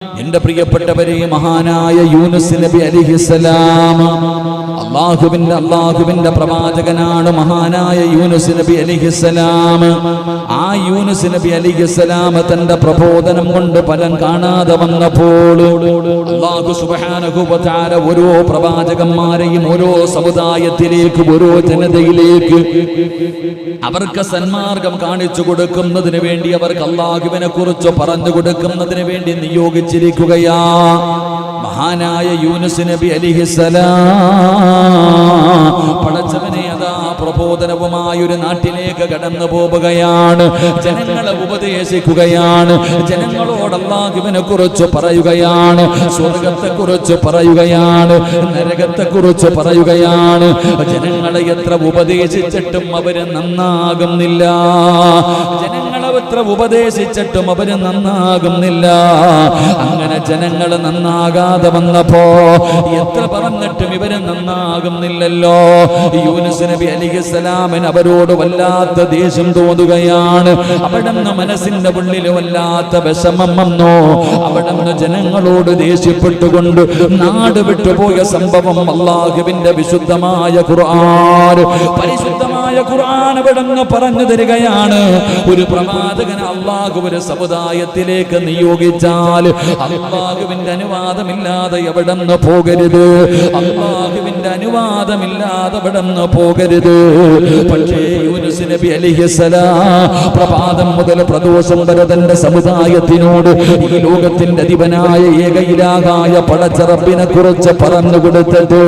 എന്റെ പ്രിയപ്പെട്ടവരെ, മഹാനായ യൂനുസ് നബി അലൈഹിസ്സലാം അല്ലാഹുവിന്റെ പ്രവാചകനാണ്. മഹാനായ യൂനുസ് നബി അലൈഹിസ്സലാം, ആ യൂനുസ് നബി അലൈഹിസ്സലാം തന്റെ പ്രബോധനം കൊണ്ട് ഫലം കാണാതെ വന്നപ്പോൾ അല്ലാഹു സുബ്ഹാനഹു വ തആല ഓരോ പ്രവാചകന്മാരെയും ഓരോ സമുദായത്തിലേക്ക്, ഓരോ ജനതയിലേക്ക് അവർക്ക് സന്മാർഗം കാണിച്ചു കൊടുക്കുന്നതിന് വേണ്ടി, അവർക്ക് അല്ലാഹുവിനെ കുറിച്ച് പറഞ്ഞു കൊടുക്കുന്നതിന് വേണ്ടി നിയോഗിച്ചിരിക്കുകയാ. മഹാനായ യൂനുസ് നബി അലൈഹിസ്സലാം പടച്ചവനെ അതാ പ്രബോധനവുമായി ഒരു നാട്ടിലേക്ക് കടന്നു പോവുകയാണ്. ജനങ്ങളെ ഉപദേശിക്കുകയാണ്, ജനങ്ങളോട് അല്ലാഹുവിനെ കുറിച്ച് പറയുകയാണ്, സ്വർഗത്തെ കുറിച്ച് പറയുകയാണ്, നരകത്തെ കുറിച്ച് പറയുകയാണ്. ജനങ്ങളെ എത്ര ഉപദേശിച്ചിട്ടും അവര് നന്നാകുന്നില്ല. ജനങ്ങളെ എത്ര ഉപദേശിച്ചിട്ടും അവര് നന്നാകുന്നില്ല. അങ്ങനെ ജനങ്ങൾ നന്നാകാതെ വന്നപ്പോ എത്ര പറഞ്ഞിട്ടും ഇവര് നന്നാകുന്നില്ലല്ലോ. യൂനുസ് നബി അലൈഹിസ്സലാമിന് അവരോട് വല്ലാത്ത ദേഷ്യം തോന്നുകയാണ്. അവിടുന്ന് മനസ്സിന്റെ ഉള്ളിൽ വല്ലാത്ത വിഷമം വന്നു. അവിടുന്ന് ജനങ്ങളോട് ദേഷ്യപ്പെട്ടുകൊണ്ട് നാട് വിട്ടുപോയ സംഭവം അല്ലാഹുവിന്റെ വിശുദ്ധമായ ഖുർആൻ, പരിശുദ്ധമായ ഖുർആൻ അവിടുന്ന് പറഞ്ഞു തരികയാണ്. ഒരു പ്രവാചകനെ അല്ലാഹു ഒരു സമുദായത്തിലേക്ക് നിയോഗിച്ചാൽ അല്ലാഹുവിന്റെ അനുവാദമില്ലാതെ എവിടെന്ന് പോകരുത്. അല്ലാഹുവിന്റെ അനുവാദമില്ലാതെ എവിടെന്ന് പോകരുത്. പക്ഷേ യൂനുസ് നബി അലൈഹിസ്സലാം പ്രഭാതം മുതൽ പ്രദോഷം വരെ തന്റെ സമുദായത്തിനോട് ഈ ലോകത്തിന്റെ അധിപനായ ഏകയിലാകായ പടച്ച റബ്ബിനെ കുറിച്ച് പറഞ്ഞു കൊടുത്തിട്ട്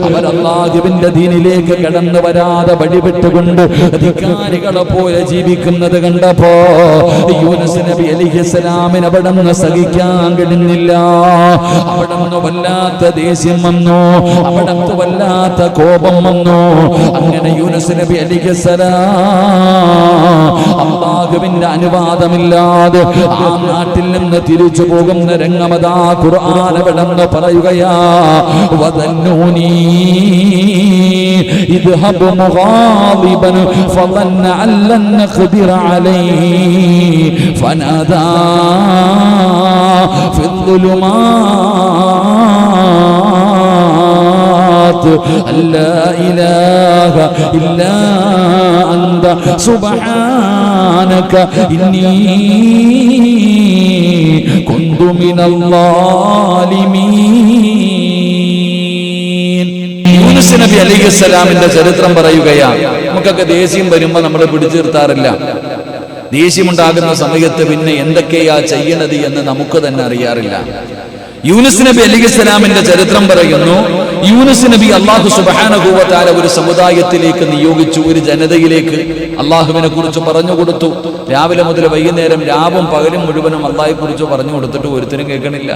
അവർ അല്ലാഹുവിന്റെ ദീനിലേക്ക് കടന്നു വരാതെ വഴിവിട്ടുകൊണ്ട് അധികാരികളെ പോലെ ജീവിക്കുന്നത് കണ്ടപ്പോ യൂനുസ് നബി അലൈഹിസ്സലാമിന് അവിടുന്ന് സഹിക്കാൻ കഴിഞ്ഞില്ല. അവിടുന്ന് വല്ലാത്ത ദേഷ്യം വന്നു, അവിടുന്ന് വല്ലാത്ത കോപം വന്നു. അങ്ങനെ യൂനുസ് നബി അലൈഹിസ്സലാം അല്ലാഹുവിന്റെ അനുവാദമില്ലാതെ ആ നാട്ടിൽ നിന്ന് തിരിച്ചു പോകുന്ന രംഗമതാ ഖുർആൻ അവിടുന്ന് പറയുകയാ. വദന്നൂനി ഇദ്ഹബ് മുഗാദിബൻ ഫളന്ന അല്ലൻ നഖ്ദിറ അലൈഹി ഫനാദാ ഫി الظلمات لا إله إلا أنت سبحانك إني كنت من الظالمين. യൂനുസ് നബി അലൈഹിസ്സലാമിന്റെ ചരിത്രം പറയുകയാണ്. നമുക്കൊക്കെ ദേഷ്യം വരുമ്പോൾ നമ്മൾ പിടിച്ചു നിർത്താറില്ല. ദേഷ്യമുണ്ടാകുന്ന സമയത്ത് പിന്നെ എന്തൊക്കെയാ ചെയ്യണത് എന്ന് നമുക്ക് തന്നെ അറിയാറില്ല. യൂനുസ് നബി അലൈഹിസ്സലാമിന്റെ ചരിത്രം പറയുന്നു. യൂനുസ് നബി അല്ലാഹു സുബ്ഹാനഹു വ തആല ഒരു സമുദായത്തിലേക്ക് നിയോഗിച്ചു, ഒരു ജനതയിലേക്ക് അല്ലാഹുവിനെ കുറിച്ച് പറഞ്ഞു കൊടുത്തു. രാവിലെ മുതൽ വൈകുന്നേരം, രാവും പകലും മുഴുവനും അല്ലാഹയെ കുറിച്ച് പറഞ്ഞു കൊടുത്തിട്ട് ഒരുത്തരും കേൾക്കണില്ല.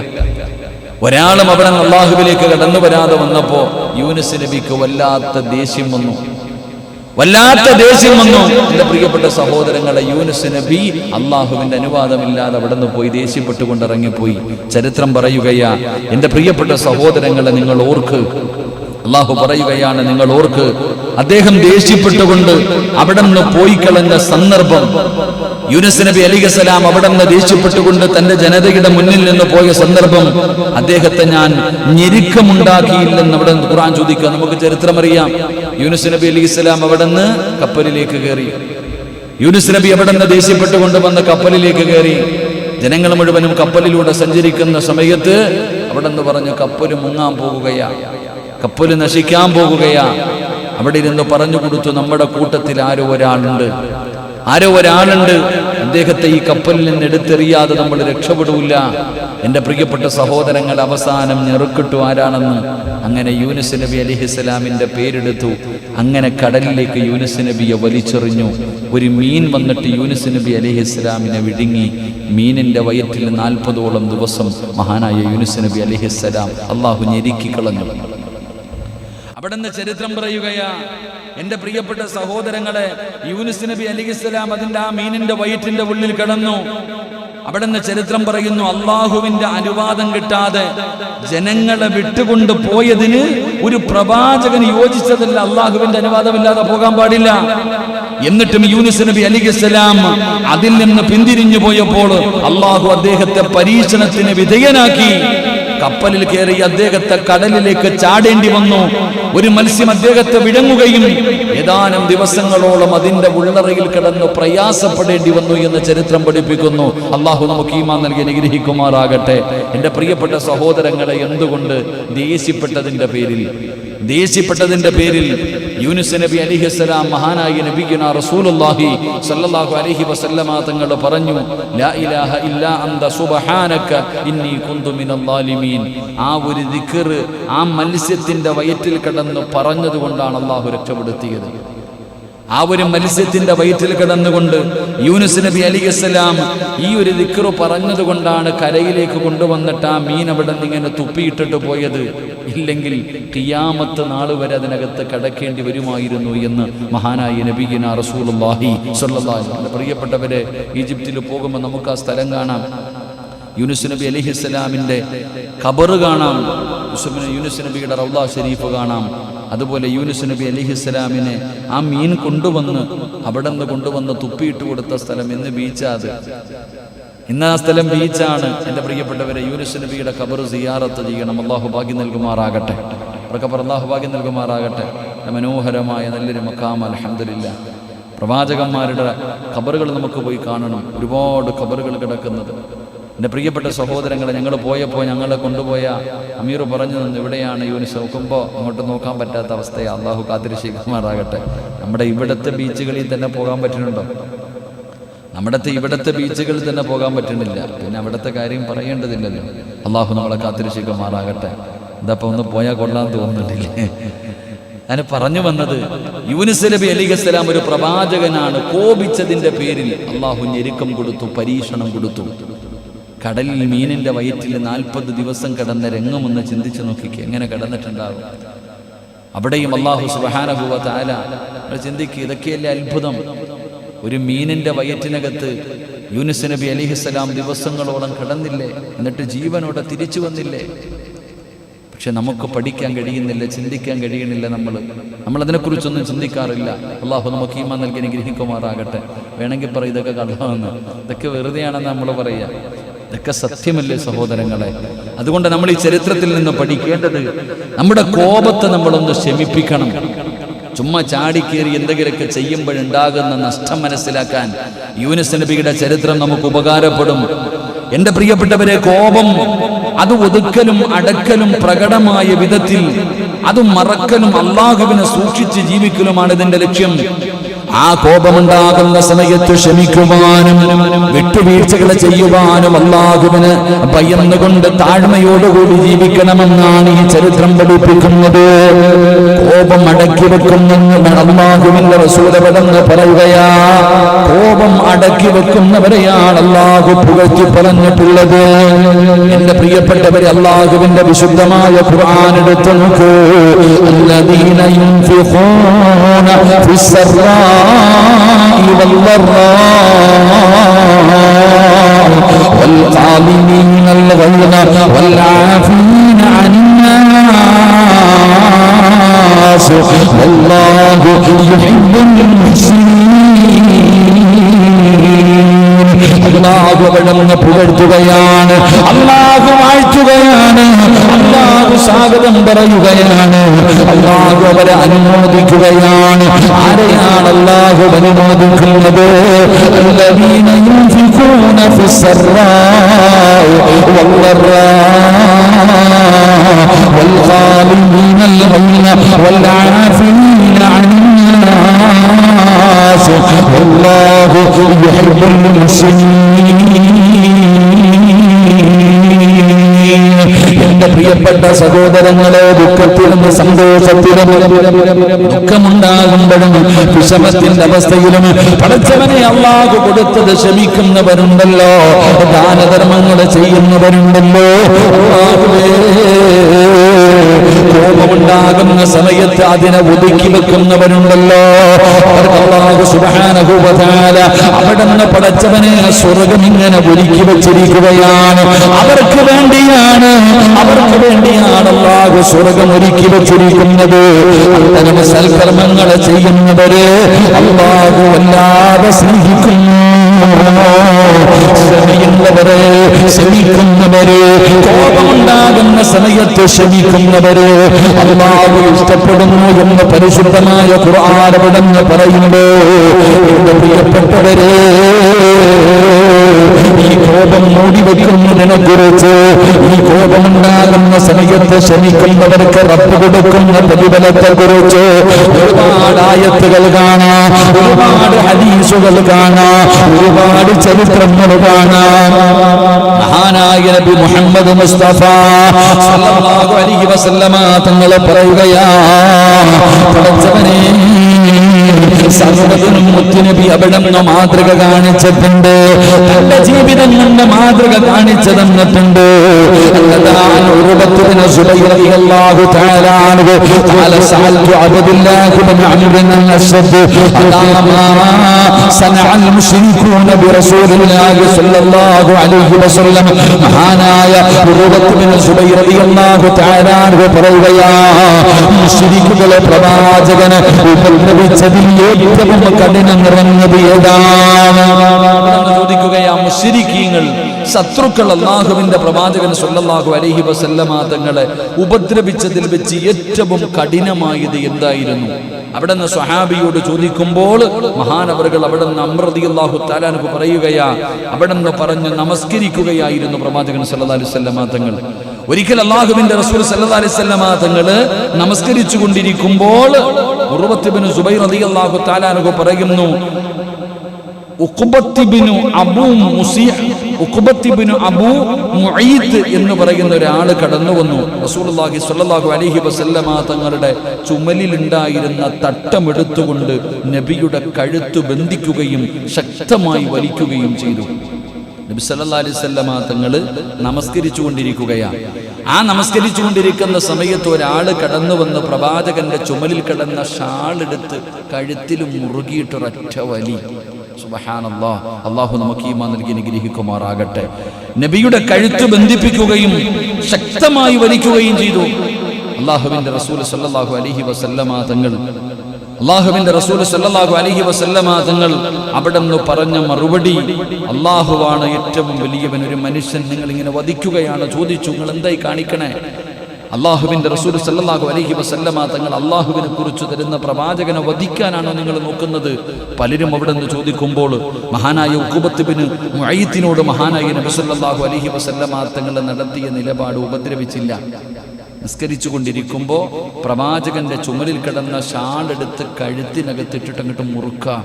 ഒരാളും അവിടെ അല്ലാഹുവിലേക്ക് കടന്നു വരാതെ വന്നപ്പോ യൂനുസ് നബിക്ക് വല്ലാത്ത ദേഷ്യം വന്നു, വല്ലാത്ത ദേഷ്യം വന്നു. എന്റെ പ്രിയപ്പെട്ട സഹോദരങ്ങളെ, യൂനുസ് നബി അല്ലാഹുവിന്റെ അനുവാദമില്ലാതെ അവിടെ നിന്ന് പോയി ദേഷ്യപ്പെട്ടുകൊണ്ട് ഇറങ്ങിപ്പോയി. ചരിത്രം പറയുകയാ. എന്റെ പ്രിയപ്പെട്ട സഹോദരങ്ങളെ, നിങ്ങൾ ഓർക്ക്, അല്ലാഹു പറയുകയാണ്, നിങ്ങൾ ഓർക്ക്, അദ്ദേഹം ദേഷ്യപ്പെട്ടുകൊണ്ട് അവിടെ നിന്ന് പോയി കളഞ്ഞ സന്ദർഭം. യൂനുസ് നബി അലൈഹിസ്സലാം അവിടെ നിന്ന് ദേഷ്യപ്പെട്ടുകൊണ്ട് തന്റെ ജനതയുടെ മുന്നിൽ നിന്ന് പോയ സന്ദർഭം അദ്ദേഹത്തെ ഞാൻ ഞെരുക്കമുണ്ടാക്കിയില്ലെന്ന് അവിടെ ഖുർആൻ ചോദിക്കുക. നമുക്ക് ചരിത്രം അറിയാം. യൂനുസ് നബി അലൈഹിസ്സലാം അവിടെ നിന്ന് കപ്പലിലേക്ക് കയറി. യൂനുസ് നബി അവിടെ നിന്ന് ദേഷ്യപ്പെട്ടുകൊണ്ട് വന്ന് കപ്പലിലേക്ക് കയറി. ജനങ്ങൾ മുഴുവനും കപ്പലിലൂടെ സഞ്ചരിക്കുന്ന സമയത്ത് അവിടെ നിന്ന് പറഞ്ഞു, കപ്പല് മുങ്ങാൻ പോകുകയാ, കപ്പല് നശിക്കാൻ പോകുകയാ. അവിടെ ഇരുന്ന് പറഞ്ഞു കൊടുത്തു, നമ്മുടെ കൂട്ടത്തിൽ ആരോ ഒരാളുണ്ട്, അദ്ദേഹത്തെ ഈ കപ്പലിൽ നിന്ന് എടുത്തെറിയാതെ നമ്മൾ രക്ഷപ്പെടൂല. എന്റെ പ്രിയപ്പെട്ട സഹോദരങ്ങൾ, അവസാനം ഞെറുക്കിട്ടു ആരാണെന്ന്. അങ്ങനെ യൂനുസ് നബി അലൈഹിസ്സലാമിന്റെ പേരെടുത്തു. അങ്ങനെ കടലിലേക്ക് യൂനുസ് നബിയെ വലിച്ചെറിഞ്ഞു. ഒരു മീൻ വന്നിട്ട് യൂനുസ് നബി അലൈഹിസ്സലാമിനെ വിഴുങ്ങി. മീനിന്റെ വയറ്റിൽ 40ഓളം ദിവസം മഹാനായ യൂനുസ് നബി അലൈഹിസ്സലാം അല്ലാഹു ഞെരുക്കി കളഞ്ഞു. അവിടുന്ന് ചരിത്രം പറയുകയാ. എന്റെ പ്രിയപ്പെട്ട സഹോദരങ്ങളെ, യൂനുസ് നബി അലൈഹിസ്സലാം അതിന്റെ ആ മീനിന്റെ വയറ്റിന്റെ ഉള്ളിൽ കിടന്നു. അവിടുന്ന് ചരിത്രം പറയുന്നു, അള്ളാഹുവിന്റെ അനുവാദം കിട്ടാതെ ജനങ്ങളെ വിട്ടുകൊണ്ട് പോയതിന് ഒരു പ്രവാചകന് യോജിച്ചതല്ല. അള്ളാഹുവിന്റെ അനുവാദമില്ലാതെ പോകാൻ പാടില്ല. എന്നിട്ടും യൂനുസ് നബി അലൈഹിസ്സലാം അതിൽ നിന്ന് പിന്തിരിഞ്ഞു പോയപ്പോൾ അള്ളാഹു അദ്ദേഹത്തെ പരീക്ഷണത്തിന് വിധേയനാക്കി. കപ്പലിൽ കയറി അദ്ദേഹത്തെ കടലിലേക്ക് ചാടേണ്ടി വന്നു. ഒരു മത്സ്യം അദ്ദേഹത്തെ വിഴുങ്ങുകയും ഏതാനും ദിവസങ്ങളോളം അതിന്റെ ഉള്ളറയിൽ കിടന്ന് പ്രയാസപ്പെടേണ്ടി വന്നു എന്ന് ചരിത്രം പഠിപ്പിക്കുന്നു. അള്ളാഹു നമുക്ക് ഈമാൻ നൽകി അനുഗ്രഹിക്കുമാറാകട്ടെ. എൻ്റെ പ്രിയപ്പെട്ട സഹോദരങ്ങളെ, എന്തുകൊണ്ട് ദേഷ്യപ്പെട്ടതിന്റെ പേരിൽ യൂനുസ് നബി അലൈഹിസ്സലാം മഹാനായ നബിയുനാ റസൂലുള്ളാഹി സ്വല്ലല്ലാഹു അലൈഹി വസല്ലമ തങ്ങൾ പറഞ്ഞു, ലാ ഇലാഹ ഇല്ലാ അന്ത സുബ്ഹാനക ഇന്നി കുന്തു മിനൽ ളാലിമീൻ. ആ ഒരു ദിക്ർ ആ മത്സ്യത്തിന്റെ വയറ്റിൽ കിടന്ന് പറഞ്ഞതുകൊണ്ടാണ് അള്ളാഹു രക്ഷപ്പെടുത്തിയത്. ആ ഒരു മത്സ്യത്തിന്റെ വയറ്റിൽ കിടന്നുകൊണ്ട് യൂനുസ് നബി അലൈഹിസ്സലാം ഈ ഒരു ദിക്ർ പറഞ്ഞതുകൊണ്ടാണ് കരയിലേക്ക് കൊണ്ടുവന്നിട്ട് ആ മീൻ അവിടെ നിന്ന് ഇങ്ങനെ തുപ്പിയിട്ടിട്ട് പോയത്. ഇല്ലെങ്കിൽ ഖിയാമത്ത് നാൾ വരെ അതിനകത്ത് കടക്കേണ്ടി വരുമായിരുന്നു എന്ന് മഹാനായ നബിയുനാ റസൂലുള്ളാഹി സ്വല്ലല്ലാഹു അലൈഹി വസല്ലം. പ്രിയപ്പെട്ടവരെ, ഈജിപ്തിൽ പോകുമ്പോൾ നമുക്ക് ആ സ്ഥലം കാണാം. യൂനുസ് നബി അലൈഹിസ്സലാമിൻ്റെ ഖബർ കാണാം. യൂനുസ് നബിയുടെ റൗള ഷരീഫ് കാണാം. അതുപോലെ യൂനുസ് നബി അലൈഹിസ്സലാമിനെ ആ മീൻ അവിടെ നിന്ന് കൊണ്ടുവന്ന് തുപ്പിയിട്ട് കൊടുത്ത സ്ഥലം ഇന്ന് ബീച്ചാത്. ഇന്ന് ആ സ്ഥലം ബീച്ചാണ്. എൻ്റെ പ്രിയപ്പെട്ടവരെ, യൂനുസ് നബിയുടെ ഖബർ സിയാറത്ത് ചെയ്യണം. അള്ളാഹു ഭാഗ്യം നൽകുമാറാകട്ടെ. അള്ളാഹു ഭാഗ്യം നൽകുമാറാകട്ടെ. മനോഹരമായ നല്ലൊരു മഖാം. അൽഹംദുലില്ലാ. പ്രവാചകന്മാരുടെ ഖബറുകൾ നമുക്ക് പോയി കാണണം. ഒരുപാട് ഖബറുകൾ കിടക്കുന്നത്. എൻ്റെ പ്രിയപ്പെട്ട സഹോദരങ്ങളെ, ഞങ്ങൾ പോയപ്പോൾ ഞങ്ങളെ കൊണ്ടുപോയ അമീർ പറഞ്ഞു തന്നു, ഇവിടെയാണ് യൂനുസ്. നോക്കുമ്പോൾ അങ്ങോട്ട് നോക്കാൻ പറ്റാത്ത അവസ്ഥയാണ്. അള്ളാഹു കാത്തിരക്ഷിക്കുമാറാകട്ടെ. നമ്മുടെ ഇവിടുത്തെ ബീച്ചുകളിൽ തന്നെ പോകാൻ പറ്റുന്നുണ്ടോ? ഇവിടുത്തെ ബീച്ചുകളിൽ തന്നെ പോകാൻ പറ്റുന്നില്ല. പിന്നെ അവിടുത്തെ കാര്യം പറയേണ്ടതില്ലല്ലോ. അള്ളാഹു നമ്മളെ കാത്തിരക്ഷിക്കുമാറാകട്ടെ. എന്താ ഒന്ന് പോയാൽ കൊള്ളാൻ തോന്നുന്നില്ലേ? ഞാൻ പറഞ്ഞു വന്നത്, യൂനുസ് നബി അലൈഹിസ്സലാം ഒരു പ്രവാചകനാണ്. കോപിച്ചതിൻ്റെ പേരിൽ അള്ളാഹു ഞെരുക്കം കൊടുത്തു, പരീക്ഷണം കൊടുത്തു. കടലിൽ മീനിന്റെ വയറ്റിൽ 40 ദിവസം കിടന്ന രംഗമൊന്ന് ചിന്തിച്ചു നോക്കിക്കേ, എങ്ങനെ കിടന്നിട്ടുണ്ടാകും. അവിടെയും അല്ലാഹു സുബ്ഹാനഹു വ തആല ചിന്തിക്കുക, ഇതൊക്കെയല്ലേ അത്ഭുതം. ഒരു മീനിന്റെ വയറ്റിനകത്ത് യൂനുസ് നബി അലൈഹിസ്സലാം ദിവസങ്ങളോളം കിടന്നില്ലേ, എന്നിട്ട് ജീവനോടെ തിരിച്ചു വന്നില്ലേ. പക്ഷെ നമുക്ക് പഠിക്കാൻ കഴിയുന്നില്ല, ചിന്തിക്കാൻ കഴിയുന്നില്ല. നമ്മൾ അതിനെക്കുറിച്ചൊന്നും ചിന്തിക്കാറില്ല. അള്ളാഹു നമുക്ക് ഈമാൻ നൽകി അനുഗ്രഹിക്കുമാറാകട്ടെ. വേണമെങ്കിൽ പറയും ഇതൊക്കെ കള്ളമെന്ന്, ഇതൊക്കെ വെറുതെയാണെന്ന് നമ്മൾ പറയുക. ഇതൊക്കെ സത്യമല്ലേ സഹോദരങ്ങളെ? അതുകൊണ്ട് നമ്മൾ ഈ ചരിത്രത്തിൽ നിന്ന് പഠിക്കേണ്ടത്, നമ്മുടെ കോപത്തെ നമ്മളൊന്ന് ശമിപ്പിക്കണം. ചുമ്മാ ചാടിക്കേറി എന്തെങ്കിലുമൊക്കെ ചെയ്യുമ്പോഴുണ്ടാകുന്ന നഷ്ടം മനസ്സിലാക്കാൻ യൂനുസ് നബിയുടെ ചരിത്രം നമുക്ക് ഉപകാരപ്പെടും. എൻ്റെ പ്രിയപ്പെട്ടവരെ, കോപം അത് ഒതുക്കലും അടക്കലും പ്രകടമായ വിധത്തിൽ അത് മറക്കലും അള്ളാഹുവിനെ സൂക്ഷിച്ച് ജീവിക്കലുമാണ് ഇതിന്റെ ലക്ഷ്യം. ആ കോപമുണ്ടാകുന്ന സമയത്ത് ക്ഷമിക്കുവാനും വിട്ടുവീഴ്ചകൾ ചെയ്യുവാനും അള്ളാഹുവിന് ഭയന്നുകൊണ്ട് താഴ്മയോടുകൂടി ജീവിക്കണമെന്നാണ് ഈ ചരിത്രം പഠിപ്പിക്കുന്നത്. കോപം അടക്കി വെക്കുന്നെന്ന് അള്ളാഹുവിന്റെ റസൂലപദമെന്ന് പറയുകയാ. കോപം അടക്കി വെക്കുന്നവരെയാണ് അള്ളാഹു പുകഴ്ത്തി പറഞ്ഞിട്ടുള്ളത്. എന്റെ പ്രിയപ്പെട്ടവരെ, അള്ളാഹുവിന്റെ വിശുദ്ധമായ ഖുർആൻ എടുത്തു നോക്കൂ. അല്ലദീന യുൻഫിഖൂന ഫിസ്സറാ والظالمين الغيظ والعافين عن الناس والله يحب المحسنين. അല്ലാഹു അവനെ പുകഴ്ത്തുകയാണ്, അല്ലാഹു വാഴ്ത്തുകയാണ്, അല്ലാഹു സ്വാഗതം പറയുകയാണ്, അല്ലാഹു അവരെ അനുമോദിക്കുകയാണ്. ആരെയാണ് അല്ലാഹു അനുമോദിക്കുന്നത്? الذين ينفقون في السراء والضراء والظالمين الغيظ والعافين عن الناس والله يحب المحسنين. എന്റെ പ്രിയപ്പെട്ട സഹോദരങ്ങളെ, ദുഃഖത്തിലും സന്തോഷത്തിലും ദുഃഖമുണ്ടാകുമ്പോഴും വിഷമത്തിന്റെ അവസ്ഥയിലും പടച്ചവനെ അല്ലാഹു കൊടുത്തത് ക്ഷമിക്കുന്നവരുണ്ടല്ലോ, ദാനധർമ്മങ്ങൾ ചെയ്യുന്നവരുണ്ടല്ലോ. കോപമുണ്ടാകുന്ന സമയത്ത് അതിനെ ഒതുക്കി വെക്കുന്നവരുണ്ടല്ലോ. അവർക്ക് അല്ലാഹു സുബ്ഹാനഹു വ തആല അവിടുന്ന് പടച്ചവനെ സ്വർഗ്ഗം ഇങ്ങനെ ഒരുക്കി വെച്ചിരിക്കുകയാണ്. അവർക്ക് വേണ്ടിയാണ് അവർക്ക് വേണ്ടിയാണ് അല്ലാഹു സ്വർഗ്ഗം ഒരുക്കി വെച്ചിരിക്കുന്നത്. അങ്ങനെ സൽക്കർമ്മങ്ങൾ ചെയ്യുന്നവരെ അല്ലാഹു വല്ലാതെ സ്നേഹിക്കുന്നു. ക്ഷമയുള്ളവരെ, ക്ഷമിക്കുന്നവരെ, കോപമുണ്ടാകുന്ന സമയത്ത് ക്ഷമിക്കുന്നവരെ അല്ലാഹു ഇഷ്ടപ്പെടുന്നു എന്ന് പരിശുദ്ധമായ ഖുർആൻ അവിടുന്ന് പറയുന്നു. എന്റെ പ്രിയപ്പെട്ടവരെ, ഈ കോപം മൂടിവെക്കുന്നതിനെ കുറിച്ച്, ഈ കോപമുണ്ടാകുന്ന സമയത്ത് ക്ഷമിക്കുന്നവർക്ക് റബ്ബ് കൊടുക്കുന്ന പ്രതിഫലത്തെ കുറിച്ച് ഒരുപാട് ആയത്തുകൾ കാണാം, ഒരുപാട് ഹദീസുകൾ കാണാം, ഒരുപാട് ചരിത്രങ്ങൾ കാണാം. മഹാനായ നബി മുഹമ്മദ് മുസ്തഫ സല്ലല്ലാഹു അലൈഹി വസല്ലമ തങ്ങൾ പറയുകയാ, പടച്ചവനേ, സർവ്വതിനും മുത്തുനബി അവിടുന്ന് മാതൃക കാണിച്ചിട്ടുണ്ട്, തന്റെ ജീവിതം കൊണ്ട് മാതൃക കാണിച്ചു തന്നിട്ടുണ്ട്. മഹാനായ പറയുകയാ, മുശ്രിക്കുകളെ പ്രവാചകന് ഉപദ്രവിച്ചതിൽ ഏറ്റവും കഠിനം നിറഞ്ഞത് ഏതാണ്? ചോദിക്കുകയാ, മുശ്രിക്കീങ്ങൾ, ശത്രുക്കൾ അല്ലാഹുവിന്റെ പ്രവാചകൻ സല്ലല്ലാഹു അലൈഹി വസല്ലമ തങ്ങളെ ഉപദ്രവിച്ചതിൽ വെച്ച് ഏറ്റവും കഠിനമായത് എന്തായിരുന്നു? അവിടുന്ന് സ്വഹാബിയോട് ചോദിക്കുമ്പോൾ മഹാനവറുകൾ അവിടുന്ന് അംർ റളിയല്ലാഹു തആല അൻഹു പറയുകയാ, അവിടുന്ന് പറഞ്ഞു നമസ്കരിക്കുകയായിരുന്നു പ്രവാചകൻ സല്ലല്ലാഹു അലൈഹി വസല്ലമ തങ്ങൾ. ഒരിക്കൽ അല്ലാഹുവിന്റെ റസൂൽ സല്ലല്ലാഹു അലൈഹി വസല്ലമ തങ്ങൾ നമസ്കരിച്ചു കൊണ്ടിരിക്കുമ്പോൾ ഉർവത്ത് ഇബ്നു സുബൈർ റളിയല്ലാഹു തആല അൻഹു പറയുന്നു, ഉഖ്ബത്ത് ഇബ്നു അബൂ മുഈത്ത് എന്ന് പറയുന്ന ഒരാൾ കടന്നു വന്നു. റസൂലുള്ളാഹി സ്വല്ലല്ലാഹു അലൈഹി വസല്ലമ തങ്ങളുടെ ചുമലിലുണ്ടായിരുന്ന തട്ടമെടുത്തുകൊണ്ട് നബിയുടെ കഴുത്ത് ബന്ധിക്കുകയും ശക്തമായി വലിക്കുകയും ചെയ്തു. നബി സല്ലല്ലാഹു അലൈഹി വസല്ലമ തങ്ങൾ നമസ്കരിച്ചു കൊണ്ടിരിക്കുകയാണ്. ആ നമസ്കരിച്ചു കൊണ്ടിരിക്കുന്ന സമയത്ത് ഒരാൾ കടന്നു വന്ന് പ്രവാചകന്റെ ചുമലിൽ കിടന്ന ഷാളെടുത്ത് കഴുത്തിൽ മുറുകിയിട്ടൊരൊറ്റ വലി. സുബ്ഹാനല്ലാഹ്, അല്ലാഹു നമുക്ക് ഈമാൻ നൽകി അനുഗ്രഹിക്കുമാറാകട്ടെ. നബിയുടെ കഴുത്ത് ബന്ധിപ്പിക്കുകയും ശക്തമായി വലിക്കുകയും ചെയ്തു. അല്ലാഹുവിന്റെ റസൂൽ സല്ലല്ലാഹു അലൈഹി വസല്ലമ തങ്ങൾ അവിടുന്ന് പറഞ്ഞ മറുപടി, അല്ലാഹുവാണ് ഏറ്റവും വലിയവൻ, ഒരു മനുഷ്യൻ നിങ്ങൾ ഇങ്ങനെ വധിക്കുകയാണ്. ചോദിച്ചു, നിങ്ങൾ എന്തായി കാണിക്കണേ? അല്ലാഹുവിന്റെ റസൂൽ സല്ലല്ലാഹു അലൈഹി വസല്ലമ തങ്ങൾ അല്ലാഹുവിനെ കുറിച്ച് തരുന്ന പ്രവാചകനെ വധിക്കാനാണോ നിങ്ങൾ നോക്കുന്നത്? പലരും അവിടെ നിന്ന് ചോദിക്കുമ്പോൾ മഹാനായ ഉഖ്ബത്ത് ഇബ്നു മുഈത്തിനോട് മഹാനായ നബി സല്ലല്ലാഹു അലൈഹി വസല്ലമ തങ്ങൾ നടത്തിയ നിലപാട് ഉപദ്രവിച്ചില്ല. നിസ്കരിച്ചു കൊണ്ടിരിക്കുമ്പോൾ പ്രവാചകന്റെ ചുമലിൽ കിടന്ന ഷാളെടുത്ത് കഴുത്തിനകത്തിട്ടിട്ട് അങ്ങോട്ട് മുറുക്കാം.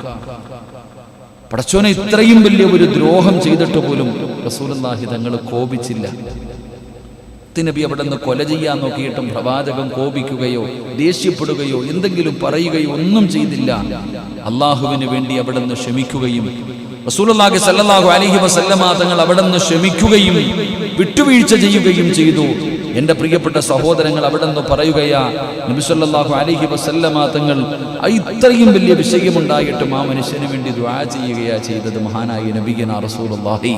പടച്ചോനെ, ഇത്രയും വലിയ ഒരു ദ്രോഹം ചെയ്തിട്ട് പോലും റസൂലുള്ളാഹി തങ്ങൾ കോപിച്ചില്ല. നബി അവിടെ നിന്ന് കൊല ചെയ്യാൻ നോക്കിയിട്ടും പ്രവാചകൻ കോപിക്കുകയോ ദേഷ്യപ്പെടുകയോ എന്തെങ്കിലും പറയുകയോ ഒന്നും ചെയ്തില്ല. അള്ളാഹുവിന് വേണ്ടി അവിടെ നിന്ന് ക്ഷമിക്കുകയും റസൂലുള്ളാഹി സ്വല്ലല്ലാഹു അലൈഹി വസല്ലമ തങ്ങൾ അവിടെ നിന്ന് ക്ഷമിക്കുകയും വിട്ടുവീഴ്ച ചെയ്യുകയും ചെയ്തു. എൻ്റെ പ്രിയപ്പെട്ട സഹോദരങ്ങൾ, അവിടെ നിന്ന് പറയുകയാ, നബി സല്ലല്ലാഹു അലൈഹി വസല്ലമ തങ്ങൾ ഇത്രയും വലിയ വിഷയമുണ്ടായിട്ടും ആ മനുഷ്യന് വേണ്ടി ദുആ ചെയ്യുകയാ ചെയ്തത്. മഹാനായ നബിയനാ റസൂലുള്ളാഹി.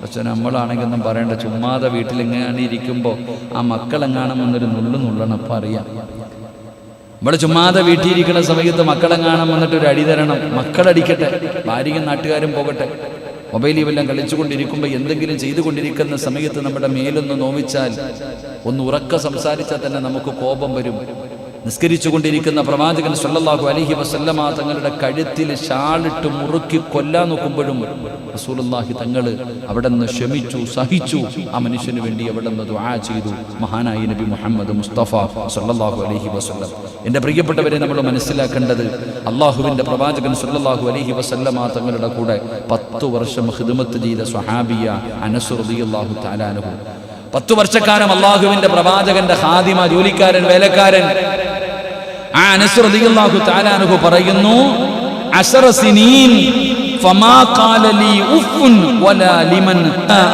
പക്ഷെ നമ്മളാണെങ്കിൽ ഒന്നും പറയേണ്ട, ചുമ്മാതെ വീട്ടിൽ എങ്ങനെയാണ് ഇരിക്കുമ്പോൾ ആ മക്കളെങ്ങാനും വന്നൊരു നുള്ളണം. അപ്പം അറിയാം, ഇവിടെ ചുമ്മാതെ വീട്ടിലിരിക്കുന്ന സമയത്ത് മക്കളെങ്ങാനും വന്നിട്ട് ഒരു അടി തരണം. മക്കളടിക്കട്ടെ, ഭാര്യയും നാട്ടുകാരും പോകട്ടെ. മൊബൈലിൽ വല്ലതും കളിച്ചുകൊണ്ടിരിക്കുമ്പോൾ എന്തെങ്കിലും ചെയ്തുകൊണ്ടിരിക്കുന്ന സമയത്ത് നമ്മുടെ മേലൊന്ന് നോവിച്ചാൽ, ഒന്ന് ഉറക്ക സംസാരിച്ചാൽ തന്നെ നമുക്ക് കോപം വരും. നിസ്കരിച്ചു കൊണ്ടിരിക്കുന്ന പ്രവാചകൻ സല്ലല്ലാഹു അലൈഹി വസല്ലമ തങ്ങളുടെ കഴുത്തിൽ ഷാളിട്ട് മുറുക്കി കൊല്ലാൻ നോക്കുമ്പോഴും റസൂലുള്ളാഹി തങ്ങൾ അവിടെ നിന്ന് ക്ഷമിച്ചു, സഹിച്ചു. ആ മനുഷ്യന് വേണ്ടി അവിടെ നിന്ന് ദുആ ചെയ്തു. മഹാനായ നബി മുഹമ്മദ് മുസ്തഫ സല്ലല്ലാഹു അലൈഹി വസല്ലം. എൻ്റെ പ്രിയപ്പെട്ടവരെ, നമ്മൾ മനസ്സിലാക്കേണ്ടത്, അള്ളാഹുവിൻ്റെ പ്രവാചകൻ സല്ലല്ലാഹു അലൈഹി വസല്ലമ തങ്ങളുടെ കൂടെ 10 വർഷം ഖിദ്മത്ത് ചെയ്ത സ്വഹാബിയ അനസ് റളിയല്ലാഹു തആല അൻഹു. 10 വർഷക്കാലം അള്ളാഹുവിൻ്റെ പ്രവാചകന്റെ ഖാദിമ, ജോലിക്കാരൻ, വേലക്കാരൻ. ആ അനസ് റളിയല്ലാഹു തആല അൻഹു പറയുന്നു, 10 സിനീൻ ഫമാ ഖാല ലീ ഉഫ്ൻ വലാ ലിമൻ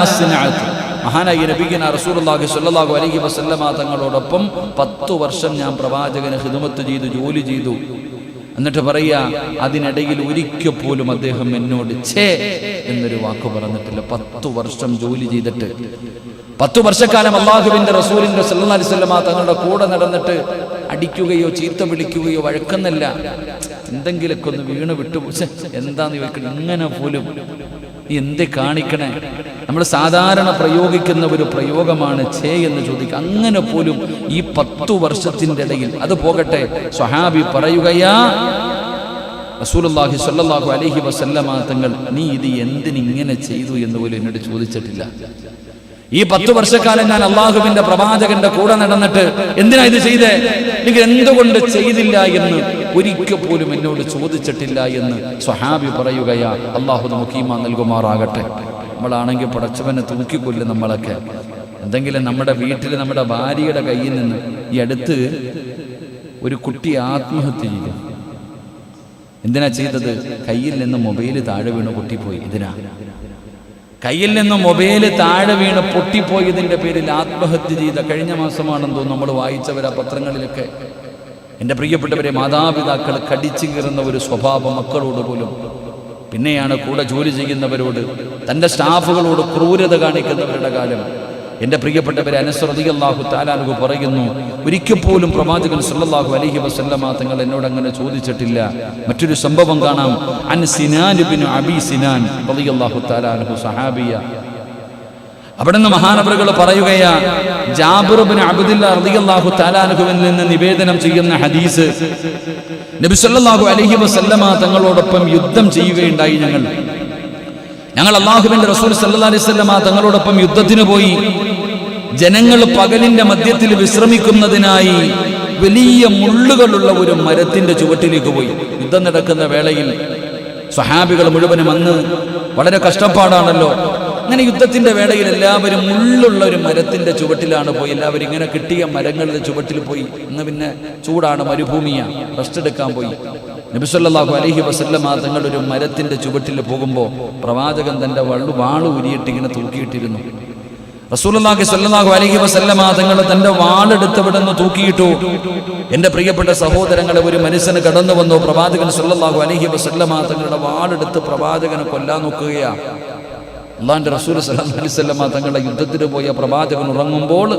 അസ്നഅത്. മഹാനായ നബിയനാ റസൂലുള്ളാഹി സ്വല്ലല്ലാഹു അലൈഹി വസല്ലമ തങ്ങളോടൊപ്പം 10 വർഷം ഞാൻ പ്രവാചകന് ഖിദ്മത്ത് ചെയ്തു, ജോലി ചെയ്തു. എന്നിട്ട് പറയാ, അതിനിടയിൽ ഒരിക്കൽ പോലും അദ്ദേഹം എന്നോട് ഛേ എന്നൊരു വാക്ക് പറഞ്ഞിട്ടില്ല. 10 വർഷം ജോലി ചെയ്തിട്ട് 10 വർഷക്കാലം അള്ളാഹുവിന്റെ റസൂലിന്റെ സല്ലല്ലാഹു അലൈഹി വസല്ലമ തങ്ങളുടെ കൂടെ നടന്നിട്ട് അടിക്കുകയോ ചീത്ത വിളിക്കുകയോ വഴക്കെന്നല്ല, എന്തെങ്കിലൊക്കെ ഒന്ന് വീണ് വിട്ടു എന്താന്ന് ചോദിക്കണം. ഇങ്ങനെ പോലും നീ എന്തേ കാണിക്കണേ? നമ്മൾ സാധാരണ പ്രയോഗിക്കുന്ന ഒരു പ്രയോഗമാണ് ഛേ എന്ന് ചോദിക്കുക. അങ്ങനെ പോലും ഈ 10 വർഷത്തിൻ്റെ ഇടയിൽ, അത് പോകട്ടെ, സ്വഹാബി പറയുകയാ, റസൂലുള്ളാഹി സ്വല്ലല്ലാഹു അലൈഹി വസല്ലമ തങ്ങൾ നീ ഇത് എന്തിനിങ്ങനെ ചെയ്തു എന്ന് പോലും എന്നോട് ചോദിച്ചിട്ടില്ല. ഈ 10 വർഷക്കാലം ഞാൻ അള്ളാഹുവിന്റെ പ്രവാചകന്റെ കൂടെ നടന്നിട്ട് എന്തിനാ ഇത് ചെയ്തേ, എനിക്ക് എന്തുകൊണ്ട് ചെയ്തില്ല എന്ന് ഒരിക്കൽ പോലും എന്നോട് ചോദിച്ചിട്ടില്ല എന്ന് സ്വഹാബി പറയുകയാ. അള്ളാഹു നമുക്ക് ഈമാൻ നൽകുമാറാകട്ടെ. നമ്മളാണെങ്കിൽ പടച്ചവനെ തൂക്കിക്കൊല്ലും. നമ്മളൊക്കെ എന്തെങ്കിലും നമ്മുടെ വീട്ടിൽ നമ്മുടെ ഭാര്യയുടെ കയ്യിൽ നിന്ന്, ഈ അടുത്ത് ഒരു കുട്ടി ആത്മഹത്യ ചെയ്തു. എന്തിനാ ചെയ്തത്? കയ്യിൽ നിന്ന് മൊബൈൽ താഴെ വീണ് പൊട്ടിപ്പോയി. ഇതിനാ കയ്യിൽ നിന്ന് മൊബൈൽ താഴെ വീണ് പൊട്ടിപ്പോയതിൻ്റെ പേരിൽ ആത്മഹത്യ ചെയ്ത കഴിഞ്ഞ മാസമാണെന്ന് തോന്നുന്നു നമ്മൾ വായിച്ചവരാ പത്രങ്ങളിലൊക്കെ. എൻ്റെ പ്രിയപ്പെട്ടവരെ, മാതാപിതാക്കൾ കടിച്ചു കീറുന്ന ഒരു സ്വഭാവം മക്കളോട് പോലും, പിന്നെയാണ് കൂടെ ജോലി ചെയ്യുന്നവരോട്, തൻ്റെ സ്റ്റാഫുകളോട് ക്രൂരത കാണിക്കുന്നവരുടെ കാലം. എൻ്റെ പ്രിയപ്പെട്ടവരെ, അനസ് റളിയല്ലാഹു തആല അൻഹു പറയുന്നു, ഒരിക്കൽ പോലും പ്രവാചകൻ സല്ലല്ലാഹു അലൈഹി വസല്ലമ തങ്ങൾ എന്നോട് അങ്ങനെ ചോദിച്ചിട്ടില്ല. മറ്റൊരു സംഭവം കാണാം. അൻ സിനാൻ ഇബ്നു അബി സിനാൻ റളിയല്ലാഹു തആല അൻഹു, സഹാബിയ. അവിടുന്ന് മഹാനവറുകൾ പറയുകയാ, ജാബിർ ഇബ്നു അബ്ദുല്ലാഹ് റളിയല്ലാഹു തആല അൻഹുവിൽ നിന്ന് നിവേദനം ചെയ്യുന്ന ഹദീസ്, നബി സല്ലല്ലാഹു അലൈഹി വസല്ലമ തങ്ങളോടൊപ്പം യുദ്ധം ചെയ്യുകയുണ്ടായി. ഞങ്ങൾ അല്ലാഹുവിന്റെ റസൂൽ സല്ലല്ലാഹു അലൈഹി വസല്ലമ തങ്ങളോടൊപ്പം യുദ്ധത്തിന് പോയി. ജനങ്ങൾ പകലിന്റെ മധ്യത്തിൽ വിശ്രമിക്കുന്നതിനായി വലിയ മുള്ളുകളുള്ള ഒരു മരത്തിന്റെ ചുവട്ടിലേക്ക് പോയി. യുദ്ധം നടക്കുന്ന വേളയിൽ സ്വഹാബികൾ മുഴുവനും അന്ന് വളരെ കഷ്ടപ്പാടാണല്ലോ. അങ്ങനെ യുദ്ധത്തിന്റെ വേളയിൽ എല്ലാവരും മുള്ളുള്ള ഒരു മരത്തിന്റെ ചുവട്ടിലാണ് പോയി. എല്ലാവരും ഇങ്ങനെ കിട്ടിയ മരങ്ങളുടെ ചുവട്ടിൽ പോയി. ഇന്ന് പിന്നെ ചൂടാണ്, മരുഭൂമിയാ, റെസ്റ്റ് എടുക്കാൻ പോയി. നബി സല്ലല്ലാഹു അലൈഹി വസല്ലമ തങ്ങൾ ഒരു മരത്തിന്റെ ചുവട്ടിൽ പോകുമ്പോൾ പ്രവാചകൻ തന്റെ വാള് ഉരിയിട്ട് ഇങ്ങനെ തൂക്കിയിട്ടിരുന്നു. റസൂലുള്ളാഹി സ്വല്ലല്ലാഹു അലൈഹി വസല്ലമ തങ്ങൾ തന്റെ വാളെടുത്ത് വിടുന്നു, തൂക്കിയിട്ടു. എൻ്റെ പ്രിയപ്പെട്ട സഹോദരങ്ങളെ, ഒരു മനുഷ്യന് കടന്നു വന്നു. പ്രവാചകൻ സ്വല്ലല്ലാഹു അലൈഹി വസല്ലമ തങ്ങളുടെ വാളെടുത്ത് പ്രവാചകനെ കൊല്ലാൻ നോക്കുകയാ. അള്ളാന്റെ റസൂൽ സല്ലല്ലാഹു അലൈഹി വസല്ലമ തങ്ങളുടെ യുദ്ധത്തിന് പോയ പ്രവാചകൻ ഉറങ്ങുമ്പോൾ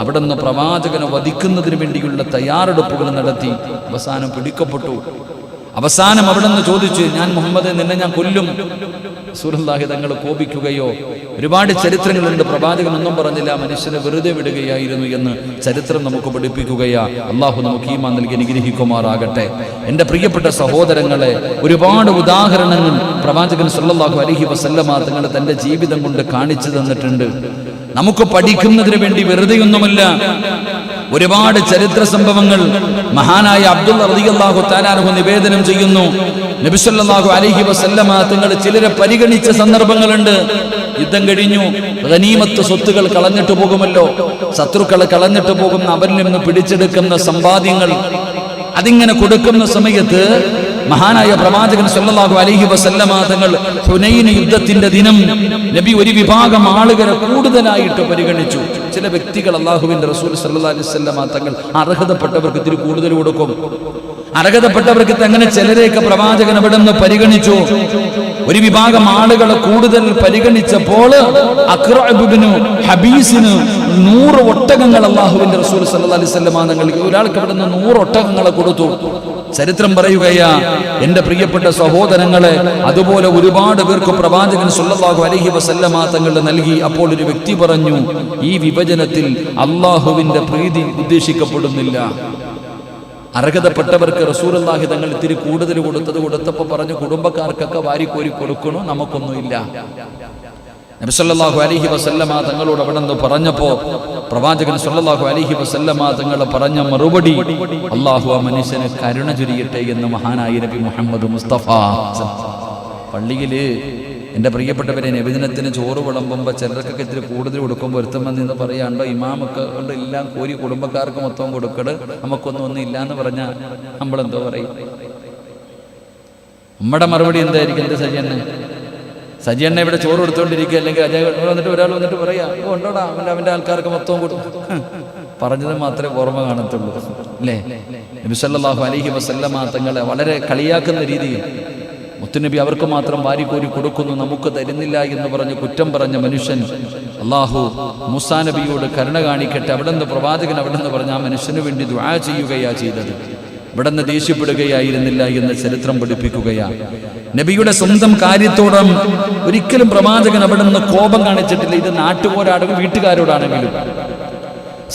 അവിടെ നിന്ന് പ്രവാചകനെ വധിക്കുന്നതിന് വേണ്ടിയുള്ള തയ്യാറെടുപ്പുകൾ നടത്തി. അവസാനം പിടിക്കപ്പെട്ടു. അവസാനം അവിടെ നിന്ന് ചോദിച്ചു, ഞാൻ മുഹമ്മദ്, നിന്നെ ഞാൻ കൊല്ലും. റസൂലുള്ളാഹി തങ്ങൾ കോപിക്കുകയോ, ഒരുപാട് ചരിത്രങ്ങളുണ്ട്. പ്രവാചകൻ ഒന്നും പറഞ്ഞില്ല, മനുഷ്യനെ വെറുതെ വിടുകയായിരുന്നു എന്ന് ചരിത്രം നമുക്ക് പഠിപ്പിക്കുകയാ. അള്ളാഹു നമുക്ക് ഈമാൻ നൽകി അനുഗ്രഹിക്കുമാറാകട്ടെ. എൻ്റെ പ്രിയപ്പെട്ട സഹോദരങ്ങളെ, ഒരുപാട് ഉദാഹരണങ്ങൾ പ്രവാചകൻ സല്ലല്ലാഹു അലൈഹി വസല്ലമ തങ്ങൾ തൻ്റെ ജീവിതം കൊണ്ട് കാണിച്ചു തന്നിട്ടുണ്ട്. നമുക്ക് പഠിക്കുന്നതിന് വേണ്ടി വെറുതെയൊന്നുമല്ല. ഒരുപാട് ചരിത്ര സംഭവങ്ങൾ മഹാനായ അബ്ദുള്ള റളിയല്ലാഹു തആല അൻഹു നിവേദനം ചെയ്യുന്നു. നബി സല്ലല്ലാഹു അലൈഹി വസല്ലമ തങ്ങൾ ചിലരെ പരിഗണിച്ച സന്ദർഭങ്ങളുണ്ട്. യുദ്ധം കഴിഞ്ഞു, ഗനീമത്ത് സ്വത്തുകൾ കളഞ്ഞിട്ട് പോകുമല്ലോ, ശത്രുക്കളെ കളഞ്ഞിട്ട് പോകുന്ന അവരിൽ നിന്ന് പിടിച്ചെടുക്കുന്ന സമ്പാദ്യങ്ങൾ, അതിങ്ങനെ കൊടുക്കുന്ന സമയത്ത് മഹാനായ പ്രവാചകൻ സല്ലല്ലാഹു അലൈഹി വസല്ലമ തങ്ങൾ ഹുനൈൻ യുദ്ധത്തിന്റെ ദിനം നബി ഒരു വിഭാഗം ആളുകളെ കൂടുതലായിട്ട് പരിഗണിച്ചു. ചില വ്യക്തികൾ അല്ലാഹുവിന്റെ റസൂൽ സല്ലല്ലാഹു അലൈഹി വസല്ലമ തങ്ങൾ അർഹതപ്പെട്ടവർക്ക് ഇത്തിരി കൂടുതൽ കൊടുക്കും. അർഹതപ്പെട്ടവർക്ക് അങ്ങനെ ചിലരെയൊക്കെ പ്രവാചകൻ അവിടെ നിന്ന് പരിഗണിച്ചു. ഒരു വിഭാഗം ആളുകളെ കൂടുതൽ പരിഗണിച്ചപ്പോൾ അഖ്റഅബിബ്നു ഹബീസിന് 100 ഒട്ടകങ്ങൾ അല്ലാഹുവിന്റെ റസൂൽ സല്ലല്ലാഹു അലൈഹി വസല്ലമ തങ്ങൾ ഒരാൾക്ക് അവിടെ നിന്ന് 100 ഒട്ടകങ്ങളെ കൊടുത്തു. ചരിത്രം പറയുകയാ, എൻ്റെ പ്രിയപ്പെട്ട സഹോദരങ്ങളെ, അതുപോലെ ഒരുപാട് പേർക്ക് പ്രവാചകൻ സല്ലല്ലാഹു അലൈഹി വസല്ലമ തങ്ങൾ നൽകി. അപ്പോൾ ഒരു വ്യക്തി പറഞ്ഞു, ഈ വിഭജനത്തിൽ അല്ലാഹുവിന്റെ പ്രീതി ഉദ്ദേശിക്കപ്പെടുന്നില്ല. അർഹതപ്പെട്ടവർക്ക് റസൂലുള്ളാഹി തങ്ങൾ ഇത്തിരി കൂടുതൽ കൊടുത്തപ്പോൾ പറഞ്ഞു, കുടുംബക്കാർക്കൊക്കെ വാരിക്കോരി കൊടുക്കണോ, നമുക്കൊന്നുമില്ല. നബി സല്ലല്ലാഹു അലൈഹി വസല്ലമ തങ്ങളോട് അവിടെ നിന്ന് പറഞ്ഞപ്പോൾ പ്രവാചകൻ സല്ലല്ലാഹു അലൈഹി വസല്ലമ തങ്ങൾ പറഞ്ഞ മറുപടി, അല്ലാഹു ആ മനുഷ്യന് കരുണ ചൊരിയട്ടെ എന്ന് മഹാനായ നബി മുഹമ്മദ് മുസ്തഫ. പള്ളിയില് എൻ്റെ പ്രിയപ്പെട്ടവരെ, നബിദിനത്തിന് ചോറ് വിളമ്പുമ്പോൾ ചിലർക്കൊക്കെ ഇത്തിരി കൂടുതൽ കൊടുക്കുമ്പോൾ ഒരുത്തം വന്നിന്ന് പറയാണ്ടോ, ഇമാമൊക്കെ കൊണ്ട് എല്ലാം കോരി കുടുംബക്കാർക്ക് മൊത്തം കൊടുക്കട്, നമുക്കൊന്നും ഇല്ല എന്ന് പറഞ്ഞാൽ നമ്മളെന്തോ പറയും? നമ്മുടെ മറുപടി എന്തായിരിക്കും? എൻ്റെ സജിയണ്ണ ഇവിടെ ചോറ് കൊടുത്തുകൊണ്ടിരിക്കുക, അല്ലെങ്കിൽ അജയ് വന്നിട്ട് ഒരാൾ വന്നിട്ട് പറയാ, ഉണ്ടോടാ അവൻ്റെ ആൾക്കാർക്ക് മൊത്തം കൊടുക്കും. പറഞ്ഞത് മാത്രമേ ഓർമ്മ കാണത്തുള്ളൂ, അല്ലേ? നബി സല്ലല്ലാഹു അലൈഹി വസല്ലമ തങ്ങളെ വളരെ കളിയാക്കുന്ന രീതിയിൽ മുത്തുനബി അവർക്ക് മാത്രം വാരിക്കോരി കൊടുക്കുന്നു, നമുക്ക് തരുന്നില്ല എന്ന് പറഞ്ഞ് കുറ്റം പറഞ്ഞ മനുഷ്യൻ അള്ളാഹു മൂസാ നബിയോട് കരുണ കാണിക്കട്ടെ. അവിടെ നിന്ന് പ്രവാചകൻ അവിടെ നിന്ന് പറഞ്ഞ ആ മനുഷ്യന് വേണ്ടി ദുആ ചെയ്യുകയാ ചെയ്തത്, ഇവിടെ നിന്ന് ദേഷ്യപ്പെടുകയായിരുന്നില്ല എന്ന് ചരിത്രം പഠിപ്പിക്കുകയാണ്. നബിയുടെ സ്വന്തം കാര്യത്തോടും ഒരിക്കലും പ്രവാചകൻ അവിടെ നിന്ന് കോപം കാണിച്ചിട്ടില്ല. ഇത് നാട്ടുകാരോടാണെങ്കിലും വീട്ടുകാരോടാണെങ്കിലും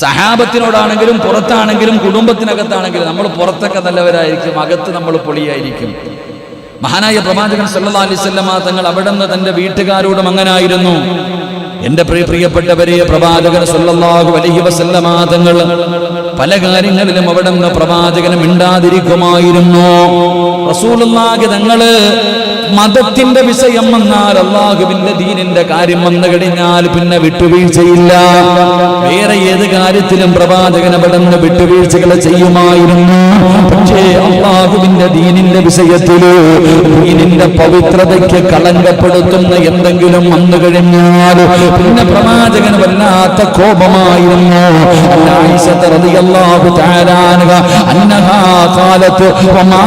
സഹാബത്തിനോടാണെങ്കിലും പുറത്താണെങ്കിലും കുടുംബത്തിനകത്താണെങ്കിലും. നമ്മൾ പുറത്തൊക്കെ നല്ലവരായിരിക്കും, അകത്ത് നമ്മൾ പൊളിയായിരിക്കും. മഹാനായ പ്രവാചകൻ സല്ലല്ലാഹു അലൈഹി വസല്ലമ തങ്ങൾ അവിടെ നിന്ന് തന്റെ വീട്ടുകാരോടും അങ്ങനായിരുന്നു. എന്റെ പ്രിയപ്പെട്ടവരെ, പ്രവാചകൻ സല്ലല്ലാഹു അലൈഹി വസല്ലമ തങ്ങൾ പല കാര്യങ്ങളിലും അവിടെ നിന്ന് പ്രവാചകന് മിണ്ടാതിരിക്കുമായിരുന്നു. റസൂലുള്ളാഹി തങ്ങള് മതത്തിന്റെ വിഷയം വന്നാൽ, അള്ളാഹുവിന്റെ ദീനിന്റെ കാര്യം വന്നു കഴിഞ്ഞാൽ പിന്നെ വിട്ടുവീഴ്ചയില്ല. വേറെ ഏത് കാര്യത്തിലും പ്രവാചകൻ അവിടെ നിന്ന് വിട്ടുവീഴ്ചകൾ ചെയ്യുമായിരുന്നു. പക്ഷേ അള്ളാഹുവിന്റെ ദീനിന്റെ വിഷയത്തില്, ദീനിന്റെ പവിത്രതയ്ക്ക് കളങ്കപ്പെടുത്തുന്ന എന്തെങ്കിലും വന്നു കഴിഞ്ഞാൽ പിന്നെ പ്രവാചകൻ വല്ലാത്ത കോപമായിരുന്നു. ആയിഷ റളിയല്ലാഹു തആല അൻഹാ ഖാലത്ത് വമാ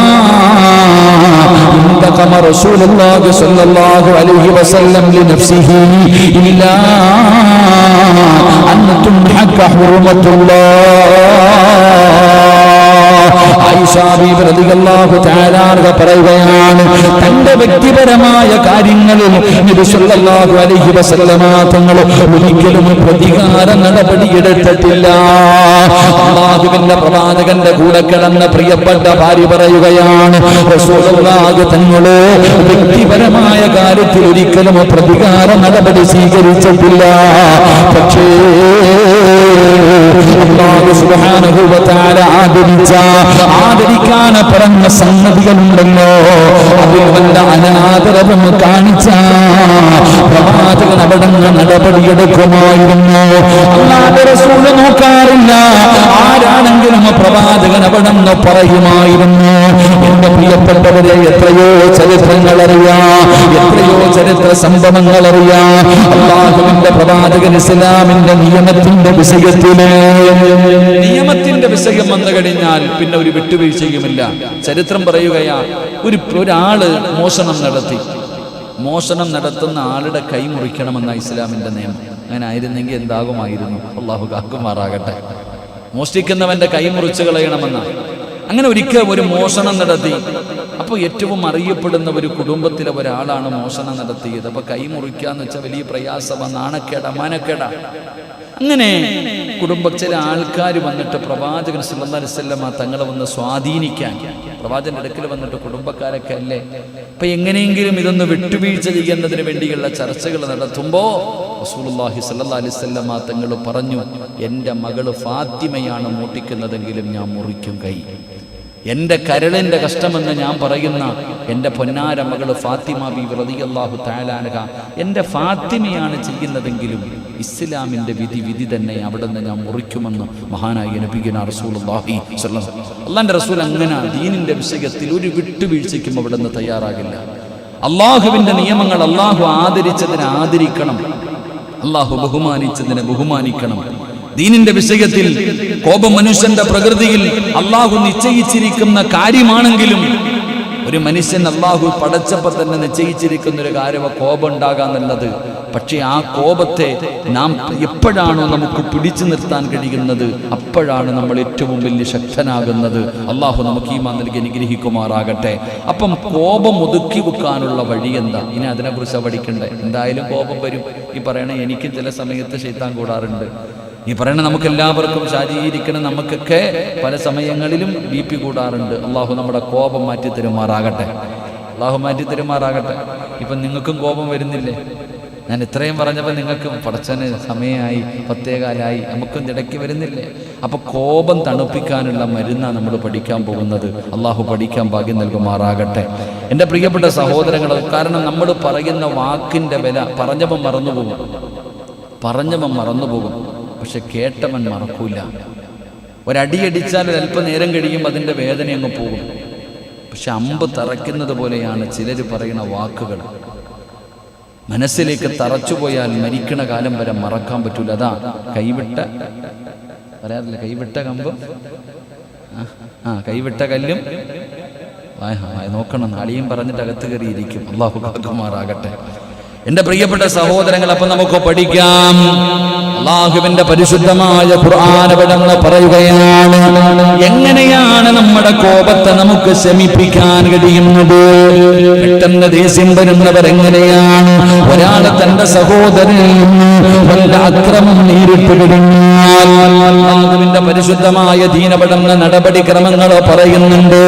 ഇൻതഖമ റസൂലുള്ളാഹി സ്വല്ലല്ലാഹു അലൈഹി വസല്ലം ലിനഫ്സിഹി ഇല്ലാ അൻ തുൻഹക ഹുർമത്തുല്ലാഹ്. ആയിഷ ബീവി റളിയല്ലാഹു തആല പറയുകയാണ്, തന്റെ വ്യക്തിപരമായ കാര്യങ്ങളിൽ നബി സല്ലല്ലാഹു അലൈഹി വസല്ലമ തങ്ങൾ ഒരിക്കലും പ്രതികാര നടപടിയെടുത്തിട്ടില്ല. അല്ലാഹുവിന്റെ പ്രവാചകന്റെ കൂടെ കിടന്ന പ്രിയപ്പെട്ട ഭാര്യ പറയുകയാണ്, റസൂലുള്ളാഹി തങ്ങൾ വ്യക്തിപരമായ കാര്യത്തിൽ ഒരിക്കലും പ്രതികാര നടപടി സ്വീകരിച്ചിട്ടില്ല. പക്ഷേ അല്ലാഹു സുബ്ഹാനഹു വ തആല ആദരിക്കാൻ പറഞ്ഞ സംഗതികളുണ്ടല്ലോ, അതിൽ വല്ല അനാദരവും കാണിച്ച പ്രവാചകൻ അവിടെ നടപടിയെടുക്കുമായിരുന്നു. അല്ലാഹുവിന്റെ റസൂൽ നോക്കാറില്ല, ആരാണെങ്കിലും പ്രവാചകൻ അവിടെ നിന്ന് പറയുമായിരുന്നു. എന്റെ പ്രിയപ്പെട്ടവരെ, എത്രയോ ചരിത്രങ്ങൾ അറിയാം, എത്രയോ ചരിത്ര സംഭവങ്ങൾ അറിയാം. അല്ലാഹുവിന്റെ പ്രവാചകൻ ഇസ്ലാമിന്റെ നിയമത്തിന്റെ വിഷയം വന്നു കഴിഞ്ഞാൽ പിന്നെ ഒരു വിട്ടുവീഴ്ചയുമില്ല. ചരിത്രം പറയുകയാ, ഒരാള് മോഷണം നടത്തുന്ന ആളുടെ കൈ മുറിക്കണമെന്ന ഇസ്ലാമിന്റെ നിയമം. അങ്ങനെ ആയിരുന്നെങ്കിൽ എന്താകുമായിരുന്നു? അള്ളാഹു കാക്കുമാറാകട്ടെ. മോഷ്ടിക്കുന്നവന്റെ കൈ മുറിച്ചു കളയണമെന്ന. അങ്ങനെ ഒരിക്കൽ ഒരു മോഷണം നടത്തി. അപ്പോൾ ഏറ്റവും അറിയപ്പെടുന്ന ഒരു കുടുംബത്തിലെ ഒരാളാണ് മോഷണം നടത്തിയത്. അപ്പൊ കൈ മുറിക്കാന്ന് വെച്ചാൽ വലിയ പ്രയാസമാണ്, നാണക്കേട, മാനക്കേട. അങ്ങനെ കുടുംബത്തിലെ ആൾക്കാർ വന്നിട്ട് പ്രവാചകൻ സല്ലല്ലാഹു അലൈഹി വസല്ലമ തങ്ങളെ വന്ന് സ്വാധീനിക്കാൻ, പ്രവാചകന്റെ അടുക്കൽ വന്നിട്ട് കുടുംബക്കാരൊക്കെ അല്ലേ, അപ്പൊ എങ്ങനെയെങ്കിലും ഇതൊന്ന് വിട്ടുവീഴ്ച ചെയ്യുന്നതിന് വേണ്ടിയുള്ള ചർച്ചകൾ നടത്തുമ്പോൾ റസൂലുള്ളാഹി സ്വല്ലല്ലാഹു അലൈഹി വസല്ലമ തങ്ങൾ പറഞ്ഞു, എൻ്റെ മകള് ഫാത്തിമയാണ് മോഷ്ടിക്കുന്നതെങ്കിലും ഞാൻ മുറിക്കും കൈ. എൻ്റെ കരളിൻ്റെ കഷ്ടമെന്ന് ഞാൻ പറയുന്ന എൻ്റെ പൊന്നാര മകള് ഫാത്തിമ ബീവി റളിയല്ലാഹു തആല അൻഹ, എൻ്റെ ഫാത്തിമയാണ് ചെയ്യുന്നതെങ്കിലും ഇസ്ലാമിൻ്റെ വിധി തന്നെ അവിടെ നിന്ന് ഞാൻ മുറിക്കുമെന്ന് മഹാനായ നബിയുനാ റസൂലുള്ളാഹി സ്വല്ലല്ലാഹു അലൈഹി വസല്ലം. അല്ലാഹുവിന്റെ റസൂൽ അങ്ങനെ ദീനിന്റെ വിഷയത്തിൽ ഒരു വിട്ടുവീഴ്ചയ്ക്കും അവിടെ നിന്ന് തയ്യാറാകില്ല. അള്ളാഹുവിന്റെ നിയമങ്ങൾ അള്ളാഹു ആദരിച്ചതിനെ ആദരിക്കണം, അള്ളാഹു ബഹുമാനിച്ചതിനെ ബഹുമാനിക്കണം. ദീനിന്റെ വിഷയത്തിൽ കോപം മനുഷ്യന്റെ പ്രകൃതിയിൽ അള്ളാഹു നിശ്ചയിച്ചിരിക്കുന്ന കാര്യമാണെങ്കിലും ഒരു മനുഷ്യൻ അള്ളാഹു പടച്ചപ്പോൾ തന്നെ നിശ്ചയിച്ചിരിക്കുന്ന ഒരു കാര്യം കോപം ഉണ്ടാകാന്നുള്ളത്. പക്ഷേ ആ കോപത്തെ നാം എപ്പോഴാണോ നമുക്ക് പിടിച്ചു നിർത്താൻ കഴിയുന്നത് അപ്പോഴാണ് നമ്മൾ ഏറ്റവും വലിയ ശക്തനാകുന്നത്. അള്ളാഹു നമുക്ക് ഈമാൻ നൽകി അനുഗ്രഹിക്കുമാറാകട്ടെ. അപ്പം കോപം ഒതുക്കി വെക്കാനുള്ള വഴി എന്താ? ഇനി അതിനെക്കുറിച്ച് പഠിക്കണ്ടേ? എന്തായാലും കോപം വരും. ഈ പറയണ എനിക്ക് ചില സമയത്ത് ശൈത്താൻ കൂടാറുണ്ട്. ഈ പറയണ നമുക്ക് എല്ലാവർക്കും ശാരീരിക്കണം, നമുക്കൊക്കെ പല സമയങ്ങളിലും BP കൂടാറുണ്ട്. അള്ളാഹു നമ്മുടെ കോപം മാറ്റി തരുമാറാകട്ടെ. അള്ളാഹു മാറ്റി തരുമാറാകട്ടെ. ഇപ്പം നിങ്ങൾക്കും കോപം വരുന്നില്ലേ? ഞാൻ ഇത്രയും പറഞ്ഞപ്പോൾ നിങ്ങൾക്കും പടച്ചന് സമയമായി, 10:15 നമുക്കും ഇടയ്ക്ക് വരുന്നില്ലേ? അപ്പൊ കോപം തണുപ്പിക്കാനുള്ള മരുന്നാണ് നമ്മൾ പഠിക്കാൻ പോകുന്നത്. അള്ളാഹു പഠിക്കാൻ ഭാഗ്യം നൽകുമാറാകട്ടെ. എൻ്റെ പ്രിയപ്പെട്ട സഹോദരങ്ങൾ, കാരണം നമ്മൾ പറയുന്ന വാക്കിൻ്റെ വില പറഞ്ഞവൻ മറന്നുപോകും, പക്ഷെ കേട്ടവൻ മറക്കൂല. ഒരടിയടിച്ചാൽ അല്പം നേരം കഴിയുമ്പോൾ അതിൻ്റെ വേദന അങ്ങ് പോകും. പക്ഷെ അമ്പ് തറയ്ക്കുന്നത് പോലെയാണ് ചിലർ പറയുന്ന വാക്കുകൾ. മനസ്സിലേക്ക് തറച്ചുപോയാൽ മരിക്കണ കാലം വരെ മറക്കാൻ പറ്റൂല. അതാ പറയാറില്ല, കൈവിട്ട കമ്പും കൈവിട്ട കല്ലും നോക്കണം. അളിയും പറഞ്ഞിട്ട് അകത്ത് കയറിയിരിക്കും. അള്ളാഹു കാക്കുമാറാകട്ടെ. എന്റെ പ്രിയപ്പെട്ട സഹോദരങ്ങൾ, അപ്പൊ നമുക്ക് പഠിക്കാം. അല്ലാഹുവിന്റെ പരിശുദ്ധമായ ഖുർആൻ അവിടുന്ന് പറയുകയാണ്, എങ്ങനെയാണ് നമ്മുടെ കോപത്തെ നമുക്ക് ശമിപ്പിക്കാൻ കഴിയുന്നത്? പെട്ടെന്ന് ദേഷ്യം വരുന്നവർ എങ്ങനെയാണ്? ഒരാൾ തന്റെ സഹോദരനിൽ നിന്ന് വല്ല അക്രമം നേരിട്ട് കഴിഞ്ഞാൽ അല്ലാഹുവിന്റെ പരിശുദ്ധമായ ദീൻ അവിടുന്ന് നടപടിക്രമങ്ങൾ പറയുന്നുണ്ട്.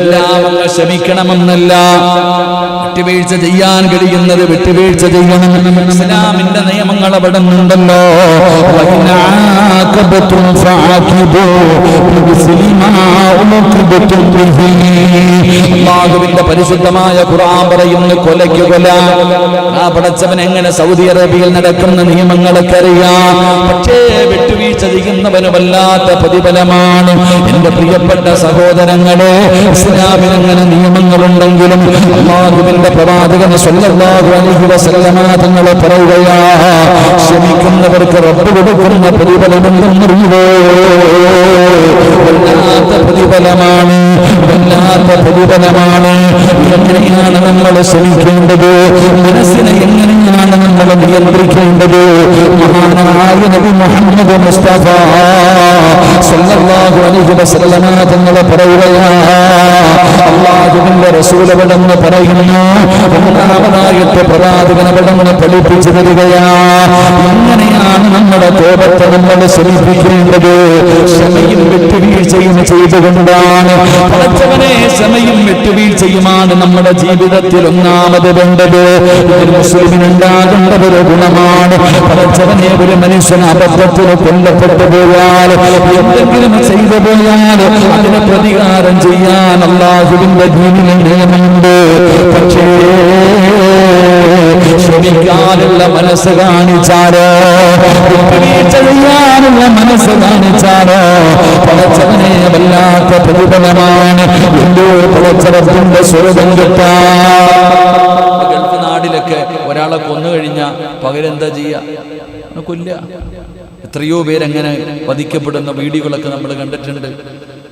എല്ലാം അങ്ങ് ക്ഷമിക്കണമെന്നല്ല, വിട്ടുവീഴ്ച ചെയ്യാൻ കഴിയുന്നത് വിട്ടുവീഴ്ച ചെയ്യണം. ഇസ്ലാമിന്റെ നിയമങ്ങൾ അവിടെ ഉണ്ടല്ലോ. അല്ലാഹുവിന്റെ പരിശുദ്ധമായ ഖുർആൻ പറയുന്നു, കൊലയ്ക്ക് കൊല. ആ പടച്ചവൻ എങ്ങനെ സൗദി അറേബ്യയിൽ നടക്കുന്ന നിയമങ്ങളൊക്കെ അറിയാം. പക്ഷേ വിട്ടുവീഴ്ച ചെയ്യുന്നവന് വല്ലാത്ത പ്രതിഫലമാണ്. എന്റെ പ്രിയപ്പെട്ട സഹോദരങ്ങളെ, ഇസ്ലാമിൽ അങ്ങനെ നിയമങ്ങളുണ്ടെങ്കിലും അല്ലാഹുവിന്റെ പ്രവാചകൻ സ്വല്ലല്ലാഹു അലൈഹി വസല്ലമ തങ്ങൾ പറയുകയാ, ക്ഷമിക്കുന്നവർക്ക് റബ്ബ് കൊടുക്കുന്ന പ്രതിഫലമുണ്ടെന്നറിയുമോ? വല്ലാത്ത പ്രതിഫലമാണ്, വല്ലാത്ത പ്രതിഫലമാണ്. എങ്ങനെയാണ് നമ്മൾ ക്ഷമിക്കേണ്ടത്? മനസ്സിനെ എങ്ങനെയാണ് നമ്മൾ നിയന്ത്രിക്കേണ്ടത്? മഹാനായ നബി മുഹമ്മദ് മുസ്തഫ സ്വല്ലല്ലാഹു അലൈഹി വസല്ലമ തങ്ങൾ പറയുകയാ, അല്ലാഹുവിന്റെ റസൂൽ അവിടുന്ന് പറയുന്നു, ഒന്നാമതായിട്ട് പ്രവാചകൻ അവിടുന്ന് പഠിപ്പിച്ചു തരികയാ, എങ്ങനെയാണ് നമ്മുടെ കോപത്തെ നമ്മൾ ശമിപ്പിക്കേണ്ടത്? ക്ഷമയും വിട്ടുവീഴ്ചയും ചെയ്തുകൊണ്ടാണ്. പടച്ചവനെ, ക്ഷമയും വിട്ടുവീഴ്ചയുമാണ് നമ്മുടെ ജീവിതത്തിൽ ഒന്നാമത് വേണ്ടത്. ഒരു മുസ്ലിമിനുണ്ടാകേണ്ട ഒരു ഗുണമാണ്. പടച്ചവനെ, ഒരു മനുഷ്യൻ അബദ്ധത്തിന് കൊല്ലപ്പെട്ടു പോയാൽ, എന്തെങ്കിലും ചെയ്തു പോയാൽ അതിന് പ്രതികാരം ചെയ്യാൻ അല്ലാഹുവിന്റെ ദീനിൽ നിയമമുണ്ട്. പക്ഷേ ക്ഷമിക്കാനുള്ള മനസ്സ് കാണിച്ചാലോ, വിട്ടുവീഴ്ച ചെയ്യാനുള്ള മനസ്സ് കാണിച്ചാലോ പടച്ചവനെ വല്ലാത്ത പ്രതിഫലമാണ്. എന്തോ പടച്ചവത്തിന്റെ സ്വർഗ്ഗം കിട്ടാൻ. ഗൾഫ് നാടിലൊക്കെ ഒരാളെ കൊന്നു കഴിഞ്ഞാൽ പകരെന്താ ചെയ്യുക? കൊല്ലുക. എത്രയോ പേരങ്ങനെ വധിക്കപ്പെടുന്ന വീഡിയോകളൊക്കെ നമ്മൾ കണ്ടിട്ടുണ്ട്.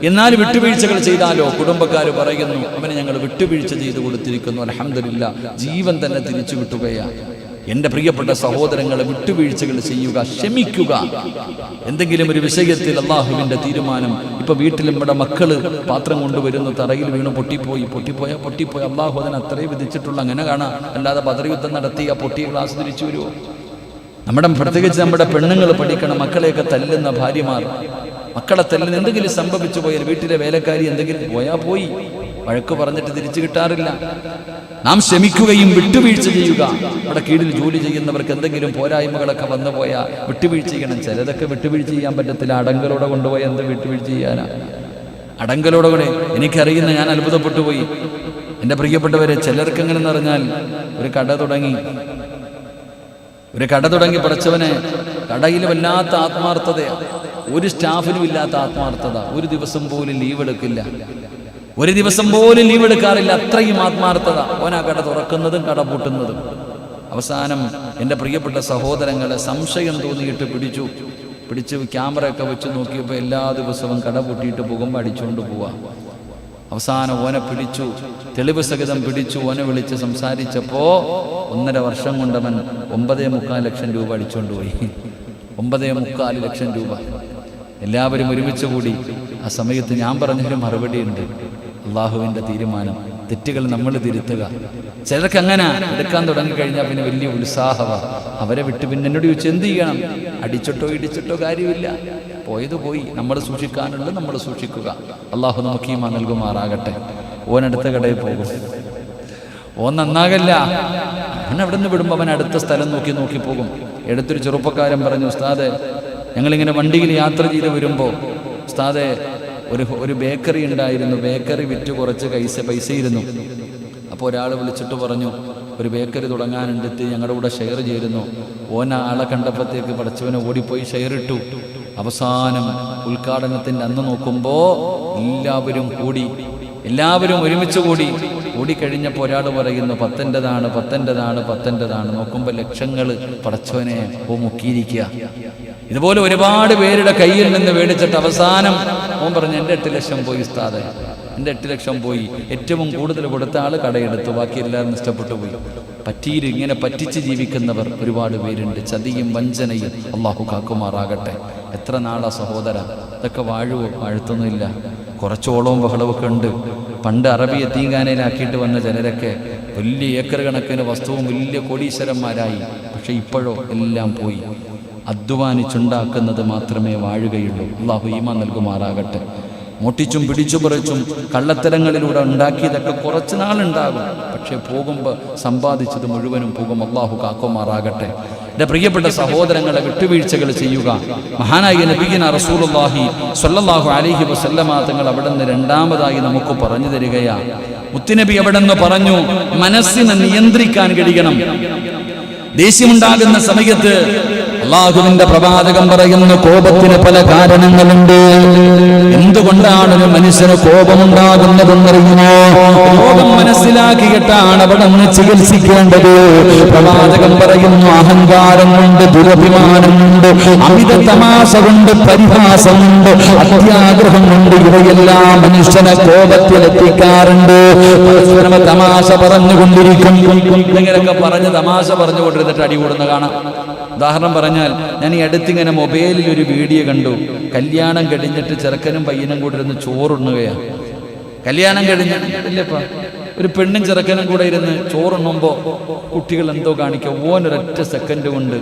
എന്നാൽ വിട്ടുവീഴ്ചകൾ ചെയ്താലോ കുടുംബക്കാർ പറയുന്നു, അവനെ ഞങ്ങൾ വിട്ടുവീഴ്ച ചെയ്തു കൊടുത്തിരിക്കുന്നു, അൽഹംദുലില്ലാ, ജീവൻ തന്നെ തിരിച്ചു കിട്ടുകയാണ്. എൻ്റെ പ്രിയപ്പെട്ട സഹോദരങ്ങളെ, വിട്ടുവീഴ്ചകൾ ചെയ്യുക, ക്ഷമിക്കുക. എന്തെങ്കിലും ഒരു വിഷയത്തിൽ അല്ലാഹുവിൻ്റെ തീരുമാനം. ഇപ്പൊ വീട്ടിൽ നമ്മുടെ മക്കള് പാത്രം കൊണ്ടുവരുന്നു, തറയിൽ വീണ് പൊട്ടിപ്പോയ അല്ലാഹു അതിന് അത്രയും വിധിച്ചിട്ടുള്ള അങ്ങനെ കാണാം. അല്ലാതെ ബദർ നടത്തി ആ പൊട്ടിയ ഗ്ലാസ് തിരിച്ചു വരുമോ? പ്രത്യേകിച്ച് നമ്മുടെ പെണ്ണുങ്ങൾ പഠിക്കണം. മക്കളെയൊക്കെ തല്ലുന്ന ഭാര്യമാർ, മക്കളെ തല്ലുന്ന എന്തെങ്കിലും സംഭവിച്ചു പോയാൽ, വീട്ടിലെ വേലക്കാരി എന്തെങ്കിലും പോയി, വഴക്ക് പറഞ്ഞിട്ട് തിരിച്ചു കിട്ടാറില്ല. നാം ക്ഷമിക്കുകയും വിട്ടുവീഴ്ച ചെയ്യുക. നമ്മുടെ കീഴിൽ ജോലി ചെയ്യുന്നവർക്ക് എന്തെങ്കിലും പോരായ്മകളൊക്കെ വന്നു പോയാൽ വിട്ടുവീഴ്ച ചെയ്യണം. ചിലതൊക്കെ വിട്ടുവീഴ്ച ചെയ്യാൻ പറ്റത്തില്ല. അടങ്കലോടെ കൊണ്ടുപോയി എന്ത് വിട്ടുവീഴ്ച ചെയ്യാനാ? അടങ്കലോടെ കൂടെ എനിക്കറിയുന്ന, ഞാൻ അത്ഭുതപ്പെട്ടു പോയി. എൻ്റെ പ്രിയപ്പെട്ടവരെ, ചിലർക്ക് എങ്ങനെയെന്ന് പറഞ്ഞാൽ ഒരു കട തുടങ്ങി പഠിച്ചവനെ, കടയിൽ വല്ലാത്ത ആത്മാർത്ഥതയാണ്. ഒരു സ്റ്റാഫിനും ഇല്ലാത്ത ആത്മാർത്ഥത. ഒരു ദിവസം പോലും ലീവ് എടുക്കില്ല, ഒരു ദിവസം പോലും ലീവ് എടുക്കാറില്ല. അത്രയും ആത്മാർത്ഥത. ഓനാ കട തുറക്കുന്നതും കട പൂട്ടുന്നതും. അവസാനം എൻ്റെ പ്രിയപ്പെട്ട സഹോദരങ്ങളെ സംശയം തോന്നിയിട്ട് പിടിച്ചു ക്യാമറയൊക്കെ വെച്ച് നോക്കിയപ്പോൾ എല്ലാ ദിവസവും കട പൂട്ടിയിട്ട് പോകുമ്പോൾ അടിച്ചുകൊണ്ട് പോവാ. അവസാനം ഓനെ പിടിച്ചു, തെളിവ് സഹിതം പിടിച്ചു. ഓനെ വിളിച്ച് സംസാരിച്ചപ്പോ 1.5 വർഷം കൊണ്ടവൻ 9.25 ലക്ഷം രൂപ അടിച്ചുകൊണ്ട് പോയി. 9.25 ലക്ഷം രൂപ. എല്ലാവരും ഒരുമിച്ച് കൂടി. ആ സമയത്ത് ഞാൻ പറഞ്ഞൊരു മറുപടി ഉണ്ട്, അള്ളാഹുവിൻ്റെ തീരുമാനം. തെറ്റുകൾ നമ്മൾ തിരുത്തുക. ചിലർക്ക് അങ്ങനെ എടുക്കാൻ തുടങ്ങിക്കഴിഞ്ഞാൽ പിന്നെ വലിയ ഉത്സാഹമാണ്. അവരെ വിട്ട് പിന്നെ എന്നോട് ചോദിച്ചു എന്ത് ചെയ്യണം? അടിച്ചിട്ടോ ഇടിച്ചിട്ടോ കാര്യമില്ല, പോയത് പോയി. നമ്മൾ സൂക്ഷിക്കാനുള്ളത് നമ്മൾ സൂക്ഷിക്കുക. അള്ളാഹു നമുക്ക് ഈമാൻ നൽകുമാറാകട്ടെ. ഓനടുത്ത കടയിൽ പോകും, ഓൻ നന്നാകല്ല. അവൻ അവിടെ നിന്ന് വിടുമ്പോൾ അവൻ അടുത്ത സ്ഥലം നോക്കി പോകും. എടുത്തൊരു ചെറുപ്പക്കാരൻ പറഞ്ഞു, ഉസ്താദെ, ഞങ്ങളിങ്ങനെ വണ്ടിയിൽ യാത്ര ചെയ്ത് വരുമ്പോൾ ഉസ്താദെ ഒരു ബേക്കറി ഉണ്ടായിരുന്നു, ബേക്കറി വിറ്റ് കുറച്ച് പൈസ ഇരുന്നു. അപ്പോൾ ഒരാൾ വിളിച്ചിട്ട് പറഞ്ഞു, ഒരു ബേക്കറി തുടങ്ങാനുണ്ടെത്തി, ഞങ്ങളുടെ കൂടെ ഷെയർ ചേരുന്നു. ഓന ആളെ കണ്ടപ്പോഴത്തേക്ക് പടച്ചവനെ ഓടിപ്പോയി ഷെയർ ഇട്ടു. അവസാനം ഉദ്ഘാടനത്തിൻ്റെ അന്ന് നോക്കുമ്പോൾ എല്ലാവരും ഒരുമിച്ച് കൂടിക്കഴിഞ്ഞപ്പോൾ ഒരാൾ പറയുന്നു, 10ൻ്റെതാണ്. നോക്കുമ്പോൾ ലക്ഷങ്ങൾ പടച്ചവനെ മുക്കിയിരിക്കുക. ഇതുപോലെ ഒരുപാട് പേരുടെ കയ്യിൽ നിന്ന് മേടിച്ചിട്ട് അവസാനം ഓൻ പറഞ്ഞു, എൻ്റെ 8 ലക്ഷം പോയി ഉസ്താദെ. എൻ്റെ 8 ലക്ഷം പോയി. ഏറ്റവും കൂടുതൽ കൊടുത്ത ആൾ കടയെടുത്തു, ബാക്കി എല്ലാവരും നഷ്ടപ്പെട്ടു പോയി. ഇങ്ങനെ പറ്റിച്ച് ജീവിക്കുന്നവർ ഒരുപാട് പേരുണ്ട്. ചതിയും വഞ്ചനയും അള്ളാഹു കാക്കുമാറാകട്ടെ. എത്ര നാളാ സഹോദര ഇതൊക്കെ വാഴ്ത്തൊന്നുമില്ല. കുറച്ചോളവും ബഹളമൊക്കെ ഉണ്ട്. പണ്ട് അറബി യതീംഖാനയിലാക്കിയിട്ട് വന്ന ചിലരൊക്കെ വലിയ ഏക്കർ കണക്കിന് വസ്തുവും വലിയ കോടീശ്വരന്മാരായി. പക്ഷെ ഇപ്പോഴോ എല്ലാം പോയി. അധ്വാനിച്ചുണ്ടാക്കുന്നത് മാത്രമേ വാഴുകയുള്ളൂ. അള്ളാഹു ഈമാൻ നൽകുമാറാകട്ടെ. മോട്ടിച്ചും പിടിച്ചു പറിച്ചും കള്ളത്തരങ്ങളിലൂടെ ഉണ്ടാക്കിയതൊക്കെ കുറച്ച് നാളുണ്ടാകും. പക്ഷെ പോകുമ്പോൾ സമ്പാദിച്ചത് മുഴുവനും പോകും. അള്ളാഹു കാക്കുമാറാകട്ടെ. എൻ്റെ പ്രിയപ്പെട്ട സഹോദരങ്ങളെ, വിട്ടുവീഴ്ചകൾ ചെയ്യുക. മഹാനായ നബിയിന റസൂലുള്ളാഹി സ്വല്ലല്ലാഹു അലൈഹി വസല്ലമ തങ്ങൾ അവിടെ നിന്ന് രണ്ടാമതായി നമുക്ക് പറഞ്ഞു തരികയാ. മുത്തുനബി അവിടെ നിന്ന് പറഞ്ഞു, മനസ്സിനെ നിയന്ത്രിക്കാൻ കഴിയണം. ദേഷ്യമുണ്ടാകുന്ന സമയത്ത് അള്ളാഹുവിന്റെ പ്രവാചകൻ പറയുന്നു, കോപത്തിന് പല കാരണങ്ങളുണ്ട്. എന്തുകൊണ്ടാണ് ഒരു മനുഷ്യന് കോപമുണ്ടാകുന്നതെന്നറിയുമോ? കോപം മനസ്സിലാക്കിയിട്ടാണ് അവിടെ നിന്ന് ചികിത്സിക്കേണ്ടത്. പ്രവാചകൻ പറയുന്നു, അഹങ്കാരം കൊണ്ട്, ദുരഭിമാനം കൊണ്ട്, അമിത തമാശ കൊണ്ട്, പരിഹാസം കൊണ്ട്, അത്യാഗ്രഹം കൊണ്ട് ഇവയെല്ലാം മനുഷ്യനെ കോപത്തിലെത്തിക്കാറുണ്ട്. തമാശ പറഞ്ഞുകൊണ്ടിരിക്കും. ഇങ്ങനെയൊക്കെ പറഞ്ഞ് തമാശ പറഞ്ഞുകൊണ്ടിരുന്നിട്ട് അടികൂടുന്ന കാണാം. ഉദാഹരണം പറഞ്ഞാൽ, ഞാൻ ഈ അടുത്തിങ്ങനെ മൊബൈലിൽ ഒരു വീഡിയോ കണ്ടു. കല്യാണം കഴിഞ്ഞിട്ട് ചെറുക്കനും പയ്യനും കൂടെ ഇരുന്ന് ചോറുണ്ണുകയാണ്. കല്യാണം കഴിഞ്ഞില്ലപ്പാ, ഒരു പെണ്ണും ചെറുക്കനും കൂടെ ഇരുന്ന് ചോറുണ്ണുമ്പോൾ കുട്ടികൾ എന്തോ കാണിക്കുക. ഓനൊരൊറ്റ സെക്കൻഡ് കൊണ്ട്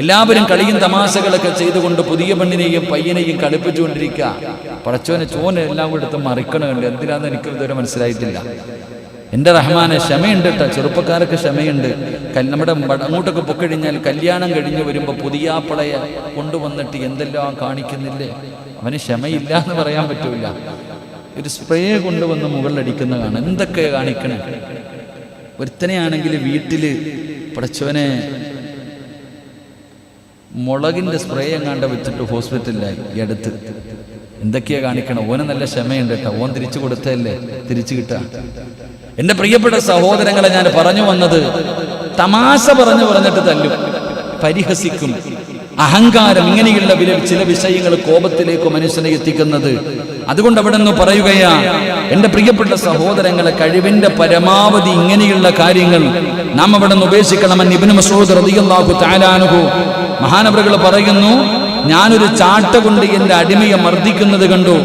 എല്ലാവരും കളിയും തമാശകളൊക്കെ ചെയ്തുകൊണ്ട് പുതിയ പെണ്ണിനെയും പയ്യനെയും കളിപ്പിച്ചുകൊണ്ടിരിക്കുക. പടച്ചോനെ ചോനെ എല്ലാം കൂടെ എടുത്ത് മറിക്കണമുണ്ട്. എന്തിനാന്ന് എനിക്ക് ഇതുവരെ മനസ്സിലായിട്ടില്ല. എൻ്റെ റഹ്മാനെ, ക്ഷമയുണ്ട് കേട്ടോ, ചെറുപ്പക്കാരൊക്കെ ക്ഷമയുണ്ട്. നമ്മുടെ അങ്ങോട്ടൊക്കെ പൊക്കഴിഞ്ഞാൽ കല്യാണം കഴിഞ്ഞ് വരുമ്പോൾ പുതിയാപ്പളയെ കൊണ്ടുവന്നിട്ട് എന്തെല്ലാം കാണിക്കുന്നില്ലേ. അവന് ക്ഷമയില്ല എന്ന് പറയാൻ പറ്റൂല. ഒരു സ്പ്രേ കൊണ്ടുവന്ന് മുകളിലടിക്കുന്ന കാണാം. എന്തൊക്കെ കാണിക്കണേ. ഒരുത്തനെയാണെങ്കിൽ വീട്ടിൽ പടച്ചവനെ മുളകിൻ്റെ സ്പ്രേ എങ്ങാണ്ട് വെച്ചിട്ട് ഹോസ്പിറ്റലിലായി ഈ അടുത്ത്. എന്തൊക്കെയാ കാണിക്കണം. ഓന് നല്ല ക്ഷമയുണ്ട് കേട്ടോ. ഓൻ തിരിച്ചു കൊടുത്തല്ലേ തിരിച്ചു കിട്ടുക. എൻ്റെ പ്രിയപ്പെട്ട സഹോദരങ്ങളെ, ഞാൻ പറഞ്ഞു വന്നത്, തമാശ പറഞ്ഞിട്ട് തല്ലും, പരിഹസിക്കും. അഹങ്കാരം, ഇങ്ങനെയുള്ള ചില വിഷയങ്ങൾ കോപത്തിലേക്ക് മനുഷ്യനെ എത്തിക്കുന്നത്. അതുകൊണ്ട് അവിടെ നിന്ന് പറയുകയാ, എൻ്റെ പ്രിയപ്പെട്ട സഹോദരങ്ങളെ, കഴിവിന്റെ പരമാവധി ഇങ്ങനെയുള്ള കാര്യങ്ങൾ നാം അവിടെ നിന്ന് ഉപേക്ഷിക്കണമെന്ന് ഇബ്നു മസ്ഊദ് റളിയല്ലാഹു തആല അൻഹു മഹാനവറുകൾ പറയുന്നു. ഞാനൊരു ചാട്ട കൊണ്ട് എൻ്റെ അടിമയെ മർദ്ദിക്കുന്നത് കണ്ടു.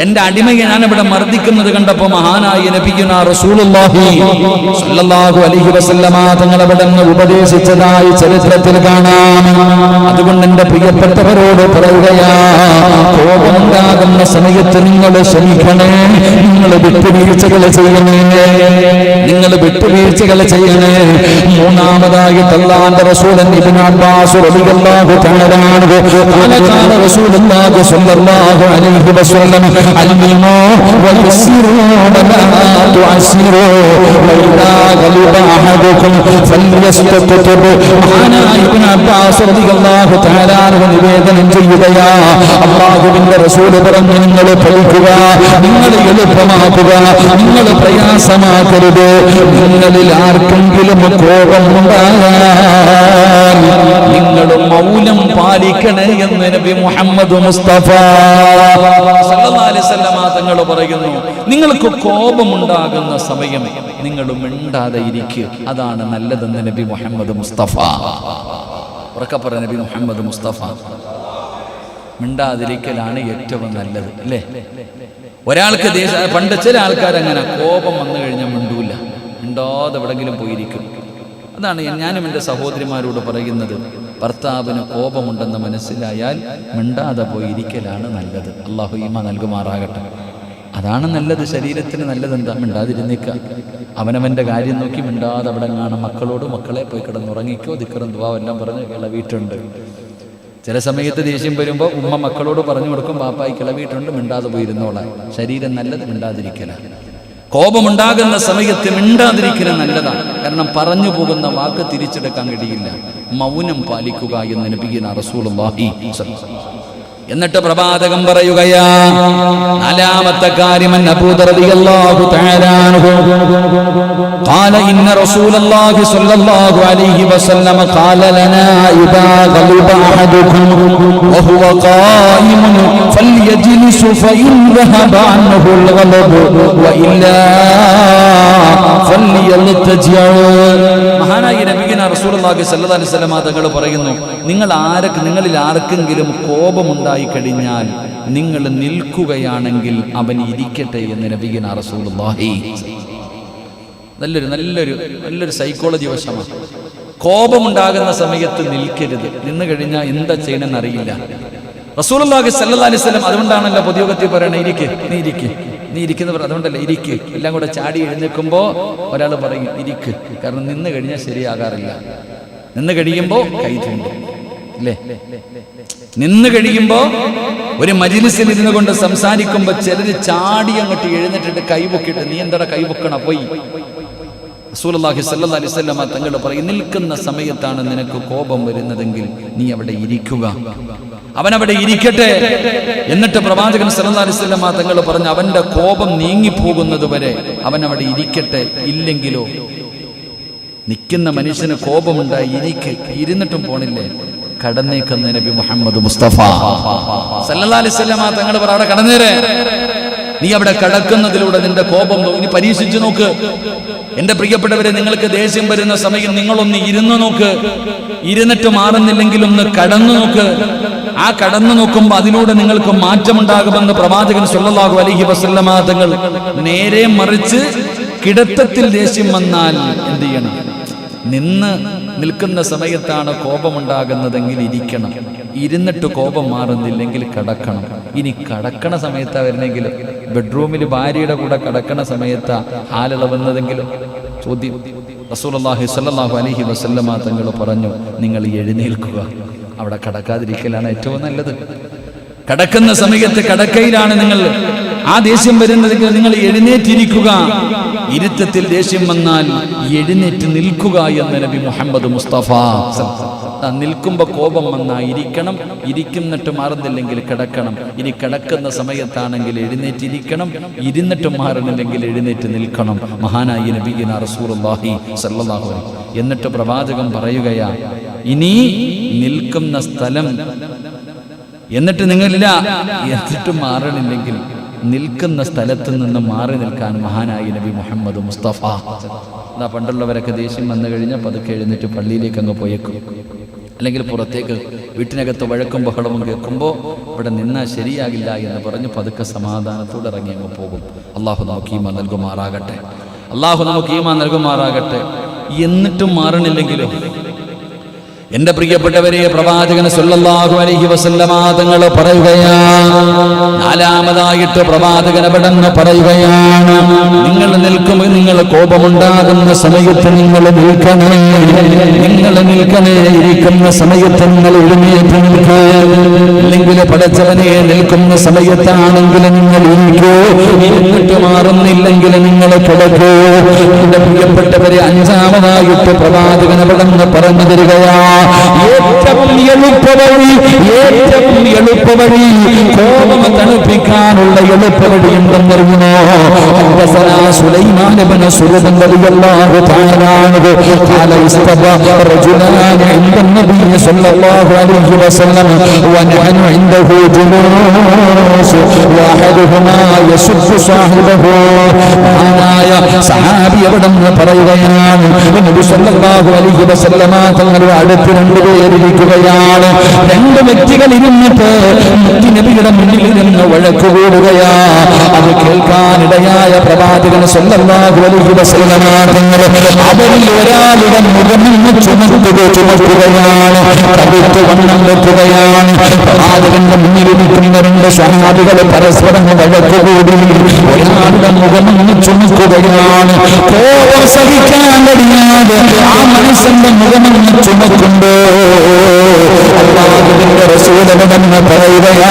എൻ്റെ അടിമയെ ഞാനിവിടെ മർദ്ദിക്കുന്നത് കണ്ടപ്പോൾ മഹാനായ നബിയുനാ റസൂലുള്ളാഹി സ്വല്ലല്ലാഹു അലൈഹി വസല്ലമ തങ്ങൾ അവിടെ നിന്ന് ഉപദേശിച്ചതായി ചരിത്രത്തിൽ കാണാം. അതുകൊണ്ട് എൻ്റെ പ്രിയപ്പെട്ടവരോട് പറയുകയാ, കോപമുണ്ടാകുന്ന സമയത്ത് നിങ്ങൾ ക്ഷമിക്കണേ, നിങ്ങൾ വിട്ടുവീഴ്ചകൾ ചെയ്യണേ. മൂന്നാമതായിട്ട് അല്ലാഹുവിന്റെ റസൂൽ ഇബ്നു അബ്ബാസ് റളിയല്ലാഹു തആല അൻഹു ഖാല റസൂലുള്ളാഹി സ്വല്ലല്ലാഹു അലൈഹി വസല്ലം അൽമിനു വയസ്സിറു വലാ തുഅസ്സിറു വഇദാ ഗളിബ അഹദുകും ഫൽയസ്തഖിബ്. മഹാനായ ഇബ്നു അബ്ബാസ് റളിയല്ലാഹു തആല അൻഹു നിവേദനം ചെയ്യുകയാ, അല്ലാഹുവിന്റെ റസൂൽ പറഞ്ഞു, നിങ്ങൾ പഠിക്കുക, നിങ്ങൾ എളുപ്പമാക്കുക, നിങ്ങൾ പ്രയാസമാക്കരുത്. നിങ്ങളിൽ ആർക്കെങ്കിലും കോപമുണ്ടായാൽ നിങ്ങൾ മൗനം പാലിക്കണേ എന്ന് നബി മുഹമ്മദ് മുസ്തഫ സല്ലല്ലാഹു അലൈഹി വസല്ലം തങ്ങൾ പറയുന്നു. നിങ്ങൾക്ക് കോപമുണ്ടാകുന്ന സമയം നിങ്ങൾ മിണ്ടാതെ ഇരിക്കുക, അതാണ് നല്ലതെന്ന് നബി മുഹമ്മദ് മുസ്തഫ. ഉറക്കെ പറ, നബി മുഹമ്മദ് മുസ്തഫ. മിണ്ടാതിരിക്കലാണ് ഏറ്റവും നല്ലത്, അല്ലേ? ഒരാൾക്ക് പണ്ട് ചില ആൾക്കാരങ്ങനെ കോപം വന്നു കഴിഞ്ഞാൽ മിണ്ടൂല, മിണ്ടാതെ എവിടെങ്കിലും പോയിരിക്കും. അതാണ് ഞാനും എൻ്റെ സഹോദരിമാരോട് പറയുന്നത്. ഭർത്താവിന് കോപമുണ്ടെന്ന് മനസ്സിലായാൽ മിണ്ടാതെ പോയിരിക്കലാണ് നല്ലത്. അള്ളാഹു ഈമാൻ നൽകുമാറാകട്ടെ. അതാണ് നല്ലത്. ശരീരത്തിന് നല്ലത് എന്താ? മിണ്ടാതിരുന്നിക്കുക. അവനവൻ്റെ കാര്യം നോക്കി മിണ്ടാതെ അവിടെ കാണാം. മക്കളോട്, മക്കളെ പോയി കിടന്നുറങ്ങിക്കോ, ദിക്റും ദുആ എല്ലാം പറഞ്ഞ് കിളവിയിട്ടുണ്ട്. ചില സമയത്ത് ദേഷ്യം വരുമ്പോൾ ഉമ്മ മക്കളോട് പറഞ്ഞു കൊടുക്കും, പാപ്പായി കിളവിയിട്ടുണ്ട്, മിണ്ടാതെ പോയിരുന്നോളാം. ശരീരം നല്ലത് മിണ്ടാതിരിക്കലാണ്. കോപമുണ്ടാകുന്ന സമയത്ത് മിണ്ടാതിരിക്കൽ നല്ലതാണ്. കാരണം പറഞ്ഞു പോകുന്ന വാക്ക് തിരിച്ചെടുക്കാൻ കഴിയില്ല. മൗനം പാലിക്കുക എന്ന് നബിയുനാ റസൂലുള്ളാഹി. എന്നിട്ട് പ്രവാചകൻ പറയുകയാ, നാലാമത്തെ കാര്യം അബൂ റളിയല്ലാഹു തആല അൻഹു قال إن رسول الله صلى الله عليه وسلم قال لنا إذا غلب أحدكم وهو قائم فليجلس فإن ذهب عنه الغلب وإلا فليلتجئ. മഹാനായ നബിയുനാ റസൂലുള്ളാഹി സ്വല്ലല്ലാഹു അലൈഹി വസല്ലം തങ്ങൾ പറയുന്നു, നിങ്ങളിൽ ആർക്കെങ്കിലും കോപമുണ്ടായി കഴിഞ്ഞാൽ നിങ്ങൾ നിൽക്കുകയാണെങ്കിൽ അവൻ ഇരിക്കട്ടെ എന്ന് നബിയുനാ റസൂലുള്ളാഹി. നല്ലൊരു സൈക്കോളജി വശമാണ്. കോപമുണ്ടാകുന്ന സമയത്ത് നിൽക്കരുത്. നിന്ന് കഴിഞ്ഞാൽ എന്താ ചെയ്യണമെന്ന് അറിയില്ല. റസൂലുള്ളാഹി സ്വല്ലല്ലാഹു അലൈഹി വസല്ലം അതുകൊണ്ടാണല്ലോ പൊതുയോഗത്തിൽ പറയണേ, നീ ഇരിക്കുന്നവർ അതുകൊണ്ടല്ലേ ഇരിക്ക്. എല്ലാം കൂടെ ചാടി എഴുന്നേൽക്കുമ്പോൾ ഒരാൾ പറയും ഇരിക്ക്. കാരണം നിന്ന് കഴിഞ്ഞാൽ ശരിയാകാറില്ല. നിന്ന് കഴിയുമ്പോൾ കൈ ചൂണ്ടും അല്ലേ? നിന്ന് കഴിയുമ്പോൾ ഒരു മജ്‌ലിസിൽ ഇരുന്നു കൊണ്ട് സംസാരിക്കുമ്പോൾ ചിലര് ചാടി അങ്ങോട്ട് എഴുന്നേറ്റിട്ട് കൈപൊക്കിയിട്ട്, നീ എന്താ കൈപൊക്കണ പോയി. റസൂലുള്ളാഹി സ്വല്ലല്ലാഹു അലൈഹി വസല്ലം തങ്ങൾ പറയും, നിൽക്കുന്ന സമയത്താണ് നിനക്ക് കോപം വരുന്നതെങ്കിൽ നീ അവിടെ ഇരിക്കുക, അവനവിടെ ഇരിക്കട്ടെ. എന്നിട്ട് പ്രവാചകൻ സല്ലല്ലാഹു അലൈഹി വസല്ലം തങ്ങൾ പറഞ്ഞു, അവന്റെ കോപം നീങ്ങിപ്പോകുന്നത് വരെ അവൻ അവിടെ ഇരിക്കട്ടെ. ഇല്ലെങ്കിലോ നിൽക്കുന്ന മനുഷ്യന് കോപമുണ്ടായി ഇരുന്നിട്ടും പോണില്ലേ, കടന്നേക്കുന്ന നബി മുഹമ്മദ് മുസ്തഫ സല്ലല്ലാഹു അലൈഹി വസല്ലം തങ്ങൾ പറ, അവിടെ കടന്നേരെ. നീ അവിടെ കടക്കുന്നതിലൂടെ നിന്റെ കോപം ഇനി പരീക്ഷിച്ചു നോക്ക്. എന്റെ പ്രിയപ്പെട്ടവരെ, നിങ്ങൾക്ക് ദേഷ്യം വരുന്ന സമയം നിങ്ങളൊന്ന് ഇരുന്നു നോക്ക്. ഇരുന്നിട്ട് മാറുന്നില്ലെങ്കിൽ ഒന്ന് കടന്നു നോക്ക്. ആ കടന്നു നോക്കുമ്പോൾ അതിലൂടെ നിങ്ങൾക്ക് മാറ്റമുണ്ടാകുമെന്ന് പ്രവാചകൻ സല്ലല്ലാഹു അലൈഹി വസല്ലം തങ്ങൾ. നേരെ മറിച്ച് കിടത്തത്തിൽ ദേഷ്യം വന്നാൽ എന്ത് ചെയ്യണം? നിൽക്കുന്ന സമയത്താണ് കോപമുണ്ടാകുന്നതെങ്കിൽ ഇരിക്കണം. ഇരുന്നിട്ട് കോപം മാറുന്നില്ലെങ്കിൽ കടക്കണം. ഇനി കടക്കണ സമയത്താ വരുന്നെങ്കിലും, ബെഡ്റൂമിൽ ഭാര്യയുടെ കൂടെ കടക്കണ സമയത്താ ഹാലിളവുന്നതെങ്കിലും ചോദ്യം. റസൂലുള്ളാഹി സ്വല്ലല്ലാഹു അലൈഹി വസല്ലം തങ്ങൾ പറഞ്ഞു, നിങ്ങൾ എഴുന്നേൽക്കുക. അവിടെ കടക്കാതിരിക്കലാണ് ഏറ്റവും നല്ലത്. കടക്കുന്ന സമയത്ത് കടക്കയിലാണ് നിങ്ങൾ ആ ദേഷ്യം വരുന്നതെങ്കിൽ നിങ്ങൾ എഴുന്നേറ്റിരിക്കുക. ഇരുത്തത്തിൽ ദേഷ്യം വന്നാൽ എഴുന്നേറ്റ് നിൽക്കുക എന്ന് നബി മുഹമ്മദ് മുസ്തഫ. നിൽക്കുമ്പോൾ കോപം വന്നാൽ ഇരിക്കണം, ഇരിക്കുന്നിട്ട് മാറുന്നില്ലെങ്കിൽ കിടക്കണം. ഇനി കിടക്കുന്ന സമയത്താണെങ്കിൽ എഴുന്നേറ്റിരിക്കണം, ഇരുന്നിട്ട് മാറുന്നില്ലെങ്കിൽ എഴുന്നേറ്റ് നിൽക്കണം. മഹാനായ നബിയുനാ റസൂലുള്ളാഹി സ്വല്ലല്ലാഹു അലൈഹി വസല്ലം. എന്നിട്ട് പ്രവാചകൻ പറയുകയാ, ഇനി നിൽക്കുന്ന സ്ഥലം എന്നിട്ട് നിങ്ങളില്ല എന്നിട്ട് മാറണില്ലെങ്കിൽ നിൽക്കുന്ന സ്ഥലത്ത് നിന്ന് മാറി നിൽക്കാൻ മഹാനായ നബി മുഹമ്മദ് മുസ്തഫ. എന്നാ പണ്ടുള്ളവരൊക്കെ ദേഷ്യം വന്നു കഴിഞ്ഞാൽ പതുക്കെ എഴുന്നേറ്റ് പള്ളിയിലേക്ക് അങ്ങ് പോയേക്കും. അല്ലെങ്കിൽ പുറത്തേക്ക് വീട്ടിനകത്ത് വഴക്കും ബഹളവും കേൾക്കുമ്പോൾ ഇവിടെ നിന്നാൽ ശരിയാകില്ല എന്ന് പറഞ്ഞ് പതുക്കെ സമാധാനത്തോടെ ഇറങ്ങി അങ്ങ് പോകും. അള്ളാഹു നമുക്ക് ഈമാൻ നൽകുമാറാകട്ടെ. എന്നിട്ടും മാറണില്ലെങ്കിലോ എന്റെ പ്രിയപ്പെട്ടവരെ, പ്രവാചകൻ സല്ലല്ലാഹു അലൈഹി വസല്ലമ തങ്ങൾ പറയുകയാണ്, നാലാമതായിട്ട് പ്രവാചകൻ അവിടെന്ന് പറയുകയാണ്, നിങ്ങൾ കോപമുണ്ടാകുന്ന സമയത്ത് നിങ്ങൾ നിൽക്കണേ, ഇരിക്കുന്ന സമയത്ത് നിങ്ങൾ എഴുന്നേറ്റ് നിൽക്കൂ. അല്ലെങ്കിൽ പടച്ചവനെ നിൽക്കുന്ന സമയത്താണെങ്കിൽ നിങ്ങൾ ഇരിക്കൂ, ഇരുന്നിട്ട് മാറുന്നില്ലെങ്കിൽ നിങ്ങൾ കിടക്കൂ. എന്റെ പ്രിയപ്പെട്ടവരെ, അഞ്ചാമതായിട്ട് പ്രവാചകൻ അവിടെന്ന് പറഞ്ഞു തരികയാ, ഏറ്റവും എളുപ്പവഴി കോപം തണുപ്പിക്കാനുള്ള എളുപ്പവഴി എന്തെന്നറിയുമോ? സുലൈമാൻ ഇബ്നു സുലൈമാൻ റളിയല്ലാഹു തആല അൻഹു ഖാല ഇസ്തബ റജുലാൻ ഇൻദ നബി സ്വല്ലല്ലാഹു അലൈഹി വസല്ലം വനഹനു ഇൻദഹു ജുലൂസ് വഅഹദുഹുമാ യസുബ്ബു സാഹിബഹു. മഹാനായ സഹാബി അവിടെന്ന് പറയുകയാണ്, നബി സ്വല്ലല്ലാഹു അലൈഹി വസല്ലം തങ്ങളുടെ അടുത്ത് രണ്ടുപേരിയ്ക്കുകയാണ്. രണ്ട് വ്യക്തികൾ ഇരുന്നിട്ട് നബിയുടെ മുന്നിൽ ഇരുന്ന് വഴക്കുകൂടുകയാ. അത് കേൾക്കാനിടയായ പ്രവാചകൻ സല്ലല്ലാഹു അലൈഹി വസല്ലം തങ്ങൾ അവരിൽ ഒരാളുടെ മുഖം ചുമക്കുകയാണ്, കടുത്ത് വണ്ണം വെക്കുകയാണ്. പ്രവാചകന്റെ മുന്നിലിരിക്കുന്ന രണ്ട് സ്വഹാബികൾ പരസ്പരം വഴക്കുകൂടി ഒരാളുടെ മുഖം ചുമക്കുകയാണ്. കോപം സഹിക്കാൻ കഴിയാതെ ആ മനുഷ്യന്റെ മുഖമെന്ന് ചുമക്കുമ്പോ അല്ലാഹുവിന്റെ റസൂലവനെന്ന് പറയുകയാ,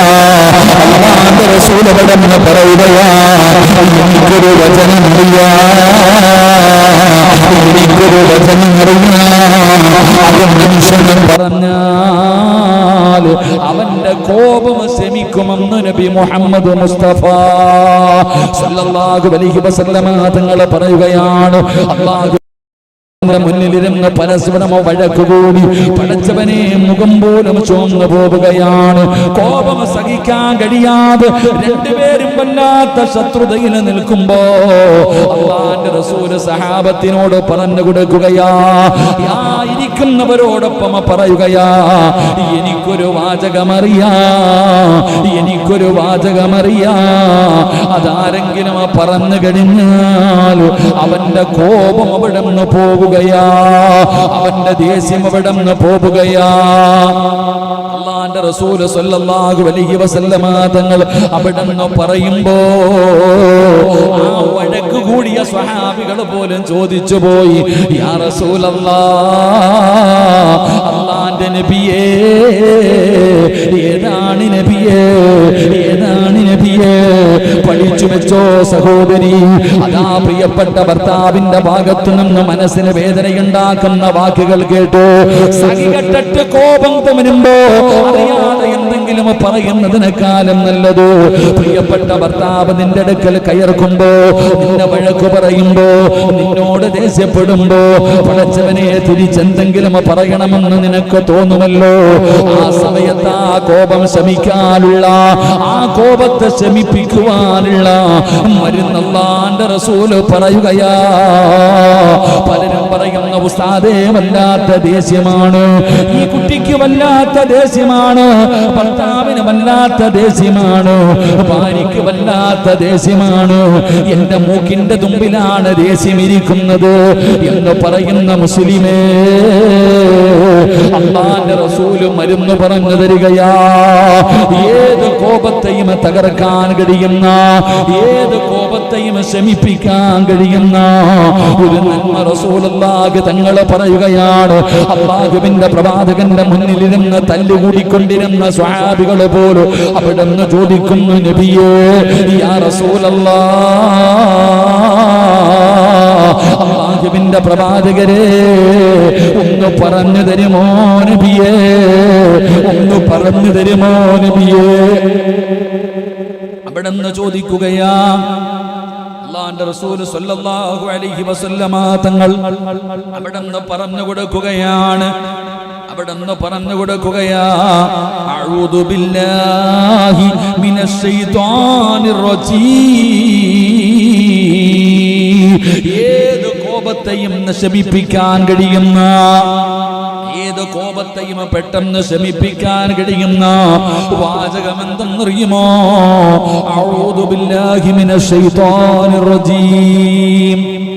എനിക്കൊരു വചനം അറിയാം, അത് മനുഷ്യനും പറഞ്ഞാൽ കഴിഞ്ഞാൽ അവന്റെ കോപം ശമിക്കുമെന്ന് നബി മുഹമ്മദ് മുസ്തഫ സല്ലല്ലാഹു അലൈഹി വസല്ലമ തങ്ങൾ പറയുകയാണ്. അല്ലാഹു മുന്നിലിരുന്ന് പരസ്പരം വഴക്കുകൂടി പടച്ചവനെ മുഖം പോലും ചുവന്നു പോവുകയാണ്. കോപം സഹിക്കാൻ കഴിയാതെ രണ്ടുപേരും വല്ലാത്ത ശത്രുതയിൽ നിൽക്കുമ്പോ അല്ലാഹുവിന്റെ റസൂൽ സഹാബത്തിനോട് പറഞ്ഞു കൊടുക്കുകയാ, ഇരിക്കുന്നവരോടൊപ്പം പറയുകയാ, എനിക്കൊരു വാചകമറിയാ, എനിക്കൊരു വാചകമറിയാ. അതാരെങ്കിലും പറഞ്ഞു കഴിഞ്ഞാൽ അവന്റെ കോപം അവിടെ നിന്ന് പോവുകയാ, അവന്റെ ദേഷ്യം അവിടെ നിന്ന് പോവുകയാ. അല്ലാഹുവിന്റെ റസൂൽ സ്വല്ലല്ലാഹു അലൈഹി വസല്ലമ തങ്ങൾ അവിടെ നിന്ന് പറയുമ്പോ ആ വഴക്ക് കൂടിയ സ്വഹാബികൾ പോലും ചോദിച്ചു പോയി, യാ റസൂലല്ലാഹ്, അല്ലാഹുവിന്റെ നബിയേ, ഏതാണ് നബിയേ, ഏതാണ് നബിയേ? പഠിച്ചു വെച്ചോ സഹോദരി. അതാ പ്രിയപ്പെട്ട ഭർത്താവിന്റെ ഭാഗത്തു നിന്ന് മനസ്സിന് വേദനയുണ്ടാക്കുന്ന വാക്കുകൾ കേട്ടു. സഹികെട്ടിട്ട് കോപം വരുമ്പോ അറിയാതെ എന്തെങ്കിലും പറയുന്നതിനേക്കാളും നല്ലത് പ്രിയപ്പെട്ട ഭർത്താവ് നിന്റെ അടുക്കൽ കയർക്കുമ്പോ, നിന്നെ വഴക്ക് പറയുമ്പോ, നിന്നോട് ദേഷ്യപ്പെടുമ്പോ പടച്ചവനെ തിരിച്ചെന്തെങ്കിലും പറയണമെന്ന് നിനക്ക് തോന്നുമല്ലോ. ആ സമയത്ത് ആ കോപം ശമിക്കാനുള്ള, ആ കോപത്തെ ശമിപ്പിക്കുവാനുള്ള മരുന്ന് അല്ലാഹുവിന്റെ റസൂൽ പറയുകയാ. പലരും പറയുന്ന ഉസ്താദേ വല്ലാത്ത ദേഷ്യമാണ്, ഈ കുട്ടിക്ക് വല്ലാത്ത ദേഷ്യമാണ്, ഭർത്താവിന് വല്ലാത്ത ദേഷ്യമാണ്, ഭാര്യയ്ക്ക് വല്ലാത്ത ദേഷ്യമാണ്, എന്റെ മൂക്കിന്റെ തുമ്പിലാണ് ദേഷ്യമിരിക്കുന്നത് എന്ന് പറയുന്ന മുസ്ലിമേ, അല്ലാഹുവിന്റെ റസൂൽ മരുന്ന് പറഞ്ഞു തരികയാ. ഏത് കോപത്തെയും തകർക്കാൻ കഴിയുന്ന, ഏത് കോപത്തെയും ശമിപ്പിക്കാൻ കഴിയുന്ന ഒരു നന്മ റസൂലുള്ളാഹി തങ്ങൾ പറയുകയാണ്. അല്ലാഹുവിന്റെ പ്രവാചകന്റെ മുന്നിലിരുന്ന് തല്ലുകൂടിക്കൊണ്ടിരുന്ന സ്വഹാബികൾ പോലും അവിടെ നിന്ന് ചോദിക്കുന്നു, നബിയേ, യാ റസൂലല്ലാഹ്, അല്ലാഹുവിന്റെ പ്രവാചകരെ ഒന്ന് പറഞ്ഞു തരുമോ നബിയേ, ഒന്ന് പറഞ്ഞു തരുമോ നബിയേ? അവിടെ നിന്ന് ചോദിക്കുകയാ. അല്ലാഹുവിന്റെ റസൂൽ സ്വല്ലല്ലാഹു അലൈഹി വസല്ലമ തങ്ങൾ അവിടെ നിന്ന് പറഞ്ഞു കൊടുക്കുകയാണ്, അവിടെ നിന്ന് പറഞ്ഞു കൊടുക്കുകയാ, അഊദു ബില്ലാഹി മിനശ് ശൈത്വാനിർ റജീം. ഏത് കോപത്തെയും ശമിപ്പിക്കാൻ കഴിയുന്ന, ഏത് കോപത്തെയും പെട്ടെന്ന് ശമിപ്പിക്കാൻ കഴിയുന്ന വാചകമെന്തെന്നറിയുമോ? അഊദു ബില്ലാഹി മിനശ് ശൈത്വാനിർ റജീം.